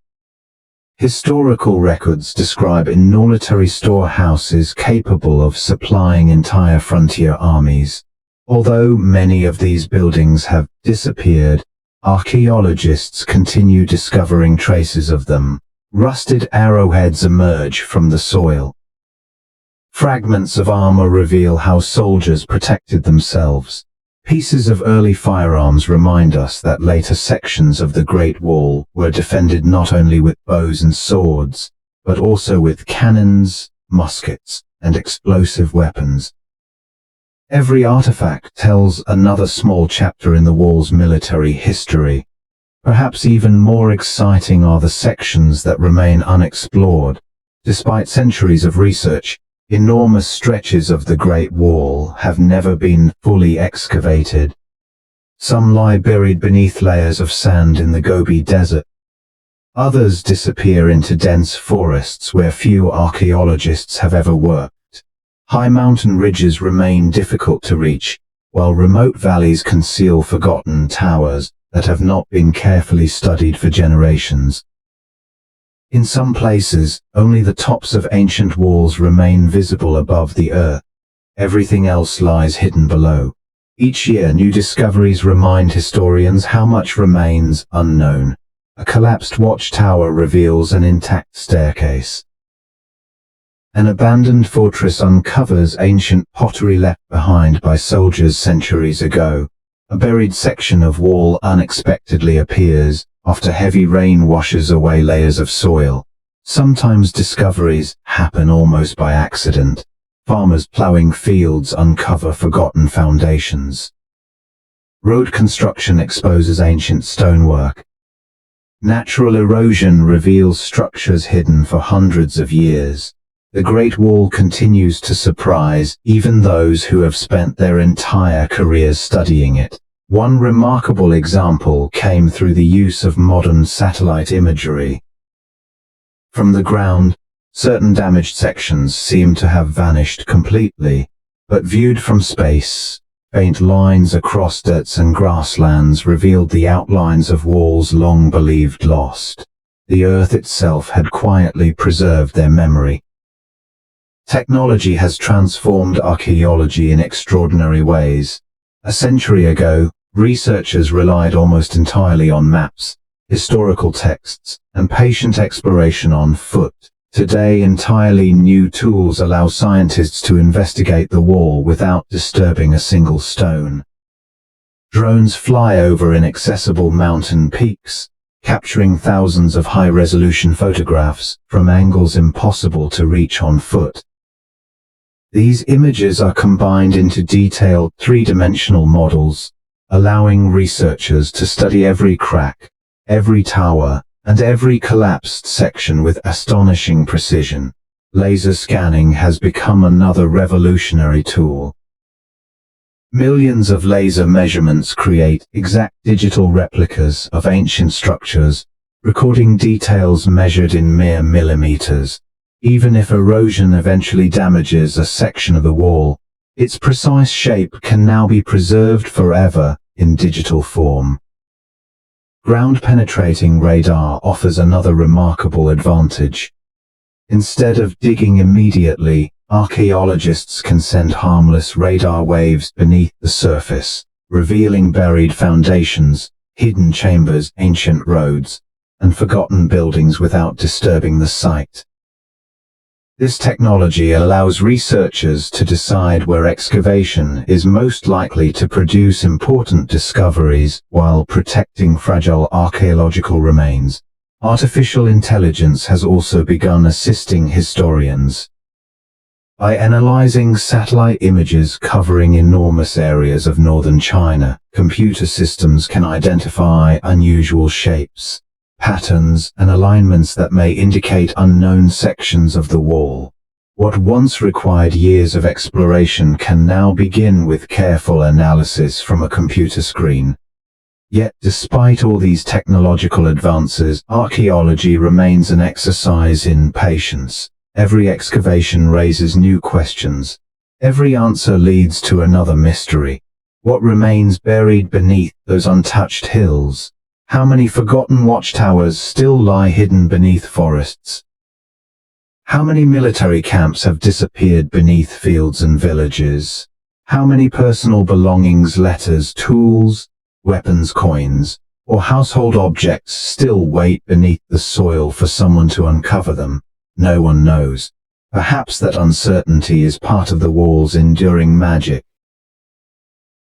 Historical records describe military storehouses capable of supplying entire frontier armies. Although many of these buildings have disappeared, archaeologists continue discovering traces of them. Rusted arrowheads emerge from the soil. Fragments of armor reveal how soldiers protected themselves. Pieces of early firearms remind us that later sections of the Great Wall were defended not only with bows and swords, but also with cannons, muskets, and explosive weapons. Every artifact tells another small chapter in the wall's military history. Perhaps even more exciting are the sections that remain unexplored. Despite centuries of research, enormous stretches of the Great Wall have never been fully excavated. Some lie buried beneath layers of sand in the Gobi Desert. Others disappear into dense forests where few archaeologists have ever worked. High mountain ridges remain difficult to reach, while remote valleys conceal forgotten towers that have not been carefully studied for generations. In some places, only the tops of ancient walls remain visible above the earth. Everything else lies hidden below. Each year, new discoveries remind historians how much remains unknown. A collapsed watchtower reveals an intact staircase. An abandoned fortress uncovers ancient pottery left behind by soldiers centuries ago. A buried section of wall unexpectedly appears after heavy rain washes away layers of soil. Sometimes discoveries happen almost by accident. Farmers plowing fields uncover forgotten foundations. Road construction exposes ancient stonework. Natural erosion reveals structures hidden for hundreds of years. The Great Wall continues to surprise even those who have spent their entire careers studying it. One remarkable example came through the use of modern satellite imagery. From the ground, certain damaged sections seem to have vanished completely, but viewed from space, faint lines across deserts and grasslands revealed the outlines of walls long believed lost. The earth itself had quietly preserved their memory. Technology has transformed archaeology in extraordinary ways. A century ago, researchers relied almost entirely on maps, historical texts, and patient exploration on foot. Today, entirely new tools allow scientists to investigate the wall without disturbing a single stone. Drones fly over inaccessible mountain peaks, capturing thousands of high-resolution photographs from angles impossible to reach on foot. These images are combined into detailed three-dimensional models, allowing researchers to study every crack, every tower, and every collapsed section with astonishing precision. Laser scanning has become another revolutionary tool. Millions of laser measurements create exact digital replicas of ancient structures, recording details measured in mere millimeters. Even if erosion eventually damages a section of the wall, its precise shape can now be preserved forever in digital form. Ground-penetrating radar offers another remarkable advantage. Instead of digging immediately, archaeologists can send harmless radar waves beneath the surface, revealing buried foundations, hidden chambers, ancient roads, and forgotten buildings without disturbing the site. This technology allows researchers to decide where excavation is most likely to produce important discoveries while protecting fragile archaeological remains. Artificial intelligence has also begun assisting historians. By analyzing satellite images covering enormous areas of northern China, computer systems can identify unusual shapes, patterns, and alignments that may indicate unknown sections of the wall. What once required years of exploration can now begin with careful analysis from a computer screen. Yet, despite all these technological advances, archaeology remains an exercise in patience. Every excavation raises new questions. Every answer leads to another mystery. What remains buried beneath those untouched hills? How many forgotten watchtowers still lie hidden beneath forests? How many military camps have disappeared beneath fields and villages? How many personal belongings, letters, tools, weapons, coins, or household objects still wait beneath the soil for someone to uncover them? No one knows. Perhaps that uncertainty is part of the wall's enduring magic.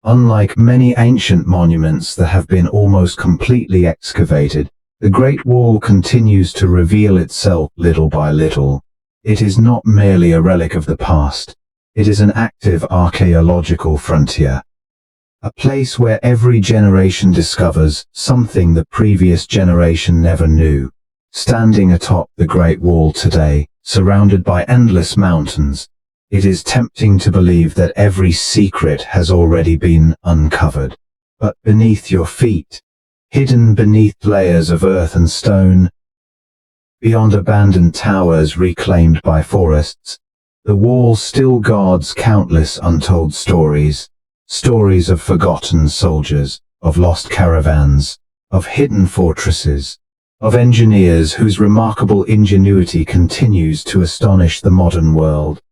Unlike many ancient monuments that have been almost completely excavated, the Great Wall continues to reveal itself little by little. It is not merely a relic of the past. It is an active archaeological frontier. A place where every generation discovers something the previous generation never knew. Standing atop the Great Wall today, surrounded by endless mountains, it is tempting to believe that every secret has already been uncovered. But beneath your feet, hidden beneath layers of earth and stone, beyond abandoned towers reclaimed by forests, the wall still guards countless untold stories. Stories of forgotten soldiers, of lost caravans, of hidden fortresses, of engineers whose remarkable ingenuity continues to astonish the modern world.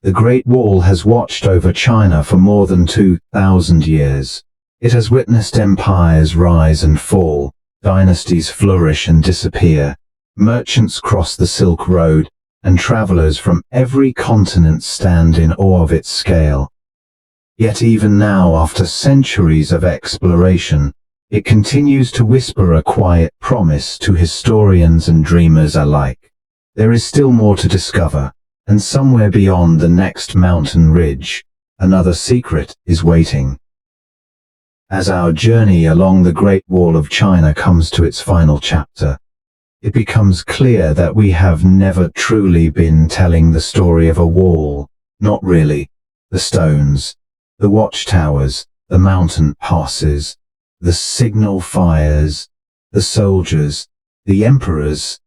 The Great Wall has watched over China for more than 2,000 years. It has witnessed empires rise and fall, dynasties flourish and disappear, merchants cross the Silk Road, and travelers from every continent stand in awe of its scale. Yet even now, after centuries of exploration, it continues to whisper a quiet promise to historians and dreamers alike. There is still more to discover, and somewhere beyond the next mountain ridge, another secret is waiting. As our journey along the Great Wall of China comes to its final chapter, it becomes clear that we have never truly been telling the story of a wall. Not really. The stones, the watchtowers, the mountain passes, the signal fires, the soldiers, the emperors.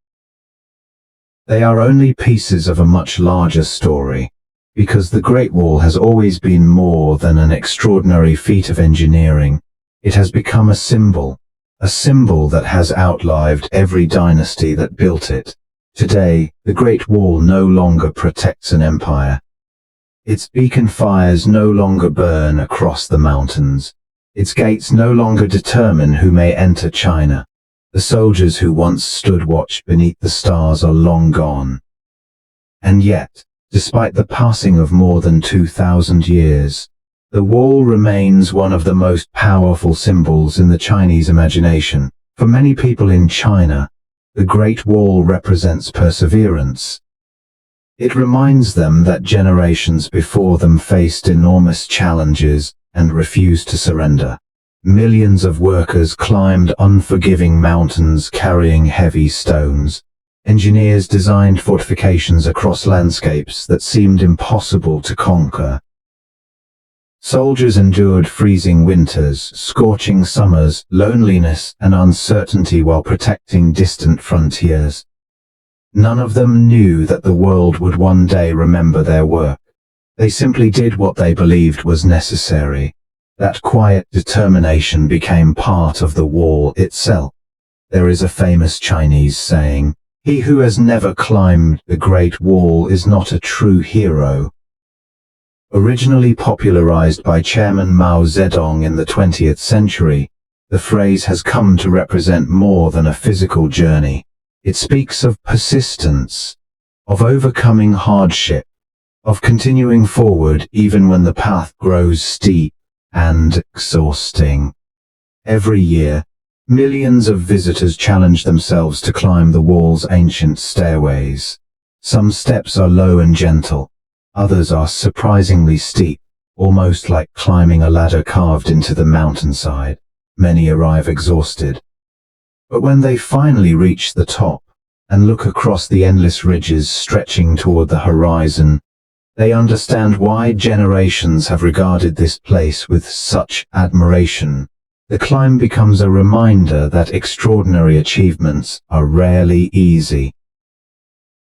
They are only pieces of a much larger story, because the Great Wall has always been more than an extraordinary feat of engineering. It has become a symbol that has outlived every dynasty that built it. Today, the Great Wall no longer protects an empire. Its beacon fires no longer burn across the mountains. Its gates no longer determine who may enter China. The soldiers who once stood watch beneath the stars are long gone. And yet, despite the passing of more than 2,000 years, the wall remains one of the most powerful symbols in the Chinese imagination. For many people in China, the Great Wall represents perseverance. It reminds them that generations before them faced enormous challenges and refused to surrender. Millions of workers climbed unforgiving mountains carrying heavy stones. Engineers designed fortifications across landscapes that seemed impossible to conquer. Soldiers endured freezing winters, scorching summers, loneliness, and uncertainty while protecting distant frontiers. None of them knew that the world would one day remember their work. They simply did what they believed was necessary. That quiet determination became part of the wall itself. There is a famous Chinese saying, "He who has never climbed the Great Wall is not a true hero." Originally popularized by Chairman Mao Zedong in the 20th century, the phrase has come to represent more than a physical journey. It speaks of persistence, of overcoming hardship, of continuing forward even when the path grows steep and exhausting. Every year, millions of visitors challenge themselves to climb the wall's ancient stairways. Some steps are low and gentle. Others are surprisingly steep, almost like climbing a ladder carved into the mountainside. Many arrive exhausted. But when they finally reach the top and look across the endless ridges stretching toward the horizon, they understand why generations have regarded this place with such admiration. The climb becomes a reminder that extraordinary achievements are rarely easy.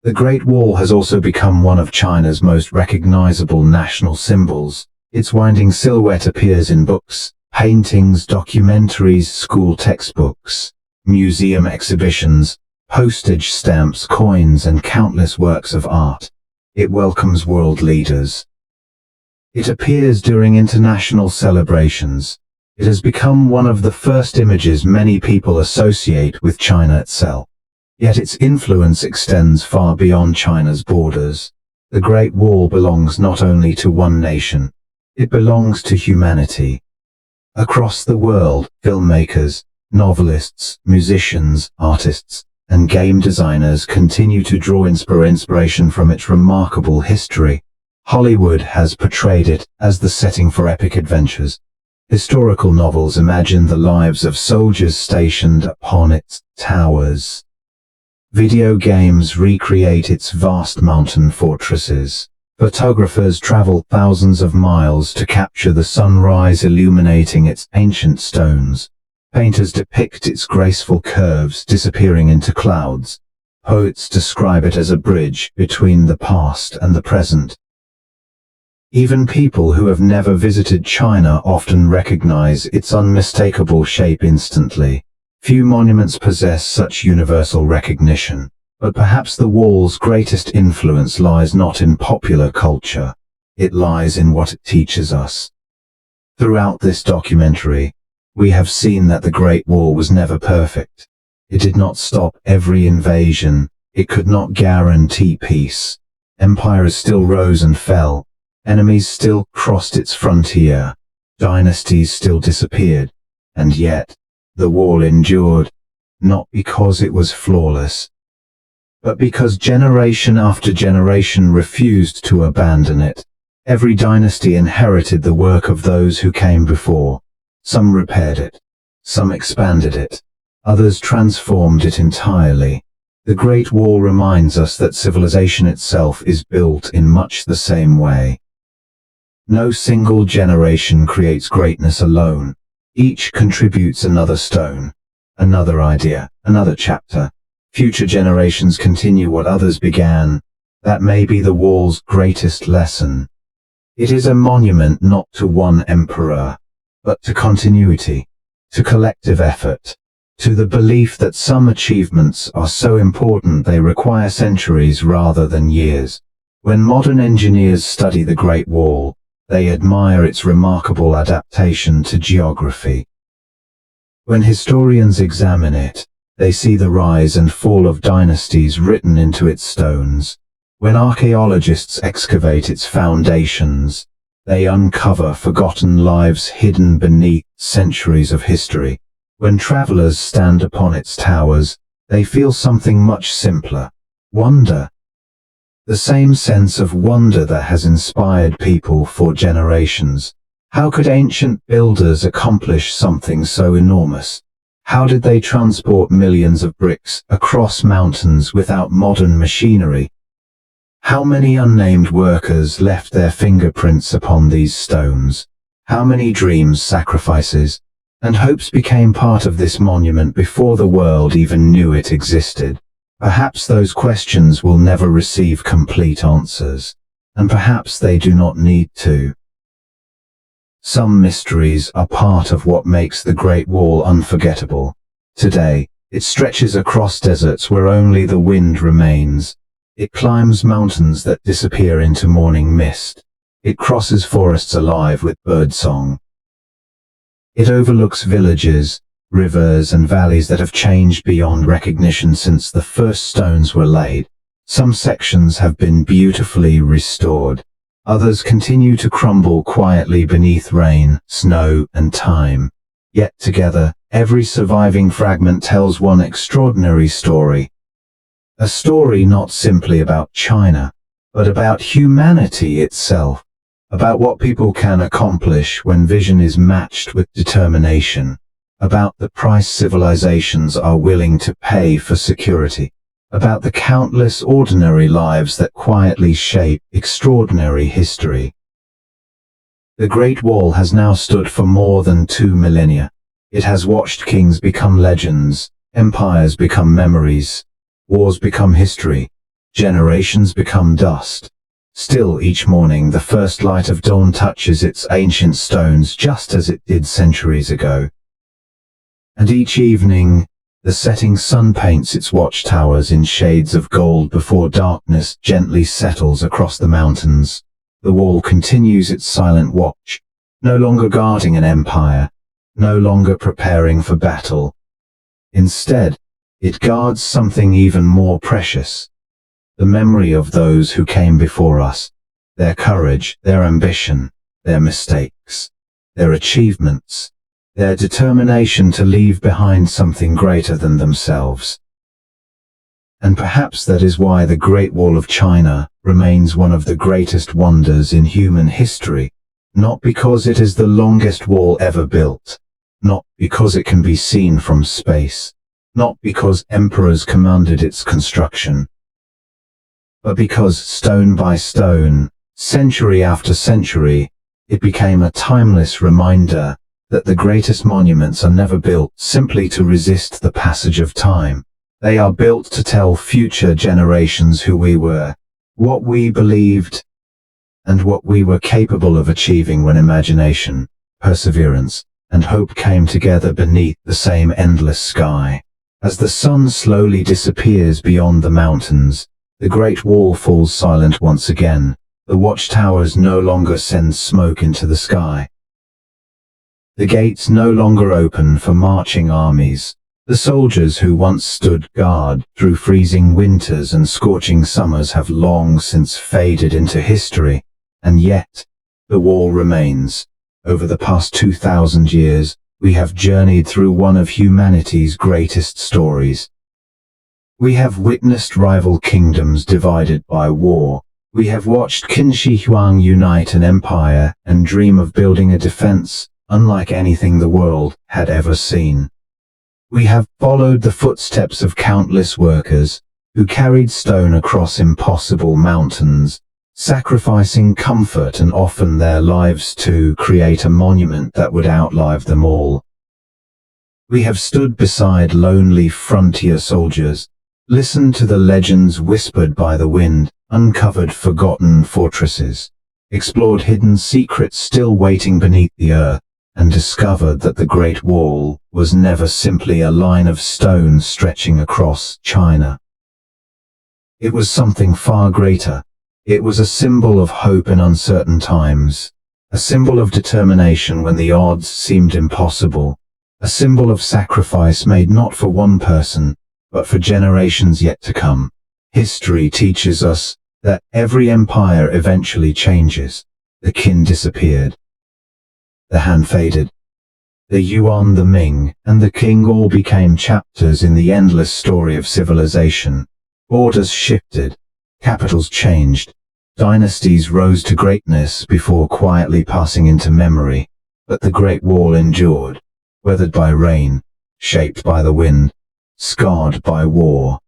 The Great Wall has also become one of China's most recognizable national symbols. Its winding silhouette appears in books, paintings, documentaries, school textbooks, museum exhibitions, postage stamps, coins, and countless works of art. It welcomes world leaders. It appears during international celebrations. It has become one of the first images many people associate with China itself. Yet its influence extends far beyond China's borders. The Great Wall belongs not only to one nation, it belongs to humanity. Across the world, filmmakers, novelists, musicians, artists, and game designers continue to draw inspiration from its remarkable history. Hollywood has portrayed it as the setting for epic adventures. Historical novels imagine the lives of soldiers stationed upon its towers. Video games recreate its vast mountain fortresses. Photographers travel thousands of miles to capture the sunrise illuminating its ancient stones. Painters depict its graceful curves disappearing into clouds. Poets describe it as a bridge between the past and the present. Even people who have never visited China often recognize its unmistakable shape instantly. Few monuments possess such universal recognition, but perhaps the wall's greatest influence lies not in popular culture. It lies in what it teaches us. Throughout this documentary, we have seen that the Great Wall was never perfect. It did not stop every invasion. It could not guarantee peace. Empires still rose and fell. Enemies still crossed its frontier. Dynasties still disappeared. And yet, the wall endured, not because it was flawless, but because generation after generation refused to abandon it. Every dynasty inherited the work of those who came before. Some repaired it, some expanded it, others transformed it entirely. The Great Wall reminds us that civilization itself is built in much the same way. No single generation creates greatness alone. Each contributes another stone, another idea, another chapter. Future generations continue what others began. That may be the wall's greatest lesson. It is a monument not to one emperor, but to continuity, to collective effort, to the belief that some achievements are so important they require centuries rather than years. When modern engineers study the Great Wall, they admire its remarkable adaptation to geography. When historians examine it, they see the rise and fall of dynasties written into its stones. When archaeologists excavate its foundations, they uncover forgotten lives hidden beneath centuries of history. When travelers stand upon its towers, they feel something much simpler: wonder. The same sense of wonder that has inspired people for generations. How could ancient builders accomplish something so enormous? How did they transport millions of bricks across mountains without modern machinery? How many unnamed workers left their fingerprints upon these stones? How many dreams, sacrifices, and hopes became part of this monument before the world even knew it existed? Perhaps those questions will never receive complete answers, and perhaps they do not need to. Some mysteries are part of what makes the Great Wall unforgettable. Today, it stretches across deserts where only the wind remains. It climbs mountains that disappear into morning mist. It crosses forests alive with birdsong. It overlooks villages, rivers and valleys that have changed beyond recognition since the first stones were laid. Some sections have been beautifully restored. Others continue to crumble quietly beneath rain, snow, and time. Yet together, every surviving fragment tells one extraordinary story. A story not simply about China, but about humanity itself, about what people can accomplish when vision is matched with determination, about the price civilizations are willing to pay for security, about the countless ordinary lives that quietly shape extraordinary history. The Great Wall has now stood for more than 2 millennia. It has watched kings become legends, empires become memories, wars become history, generations become dust. Still each morning the first light of dawn touches its ancient stones just as it did centuries ago. And each evening, the setting sun paints its watchtowers in shades of gold before darkness gently settles across the mountains. The wall continues its silent watch, no longer guarding an empire, no longer preparing for battle. Instead, it guards something even more precious: the memory of those who came before us, their courage, their ambition, their mistakes, their achievements, their determination to leave behind something greater than themselves. And perhaps that is why the Great Wall of China remains one of the greatest wonders in human history, not because it is the longest wall ever built, not because it can be seen from space, not because emperors commanded its construction, but because stone by stone, century after century, it became a timeless reminder that the greatest monuments are never built simply to resist the passage of time. They are built to tell future generations who we were, what we believed, and what we were capable of achieving when imagination, perseverance, and hope came together beneath the same endless sky. As the sun slowly disappears beyond the mountains, the Great Wall falls silent once again. The watchtowers no longer send smoke into the sky. The gates no longer open for marching armies. The soldiers who once stood guard through freezing winters and scorching summers have long since faded into history, and yet, the wall remains. Over the past 2,000 years, we have journeyed through one of humanity's greatest stories. We have witnessed rival kingdoms divided by war. We have watched Qin Shi Huang unite an empire and dream of building a defense unlike anything the world had ever seen. We have followed the footsteps of countless workers who carried stone across impossible mountains, sacrificing comfort and often their lives to create a monument that would outlive them all. We have stood beside lonely frontier soldiers, listened to the legends whispered by the wind, uncovered forgotten fortresses, explored hidden secrets still waiting beneath the earth, and discovered that the Great Wall was never simply a line of stone stretching across China. It was something far greater. It was a symbol of hope in uncertain times, a symbol of determination when the odds seemed impossible, a symbol of sacrifice made not for one person, but for generations yet to come. History teaches us that every empire eventually changes. The Qin disappeared. The Han faded. The Yuan, the Ming, and the Qing all became chapters in the endless story of civilization. Borders shifted. Capitals changed. Dynasties rose to greatness before quietly passing into memory, but the Great Wall endured, weathered by rain, shaped by the wind, scarred by war,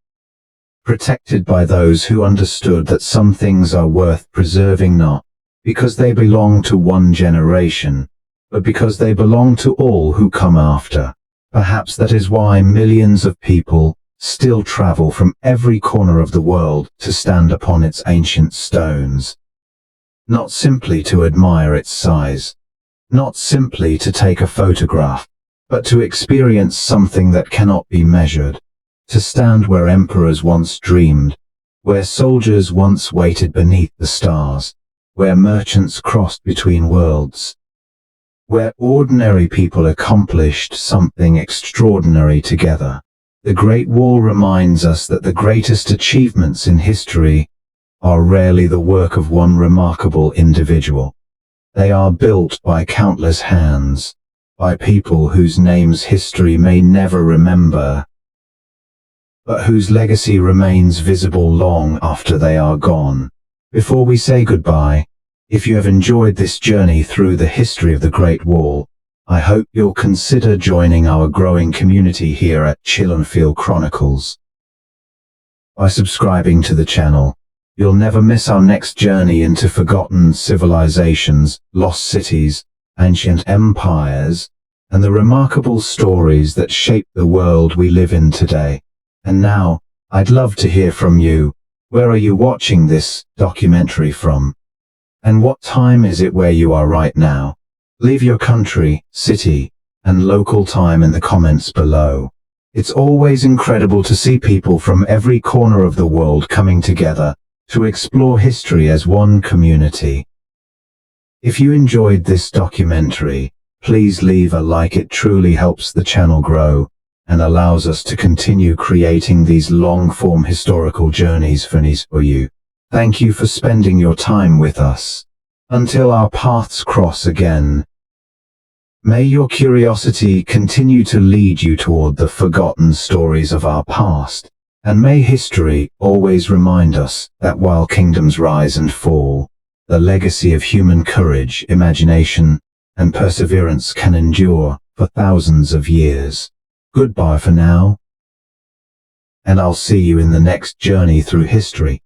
protected by those who understood that some things are worth preserving not because they belong to one generation, but because they belong to all who come after. Perhaps that is why millions of people still travel from every corner of the world to stand upon its ancient stones. Not simply to admire its size, not simply to take a photograph, but to experience something that cannot be measured, to stand where emperors once dreamed, where soldiers once waited beneath the stars, where merchants crossed between worlds, where ordinary people accomplished something extraordinary together. The Great Wall reminds us that the greatest achievements in history are rarely the work of one remarkable individual. They are built by countless hands, by people whose names history may never remember, but whose legacy remains visible long after they are gone. Before we say goodbye, if you have enjoyed this journey through the history of the Great Wall, I hope you'll consider joining our growing community here at Chill and Feel Chronicles. By subscribing to the channel, you'll never miss our next journey into forgotten civilizations, lost cities, ancient empires, and the remarkable stories that shape the world we live in today. And now, I'd love to hear from you. Where are you watching this documentary from? And what time is it where you are right now? Leave your country, city, and local time in the comments below. It's always incredible to see people from every corner of the world coming together to explore history as one community. If you enjoyed this documentary, please leave a like. It truly helps the channel grow and allows us to continue creating these long-form historical journeys for you. Thank you for spending your time with us. Until our paths cross again, may your curiosity continue to lead you toward the forgotten stories of our past, and may history always remind us that while kingdoms rise and fall, the legacy of human courage, imagination, and perseverance can endure for thousands of years. Goodbye for now, and I'll see you in the next journey through history.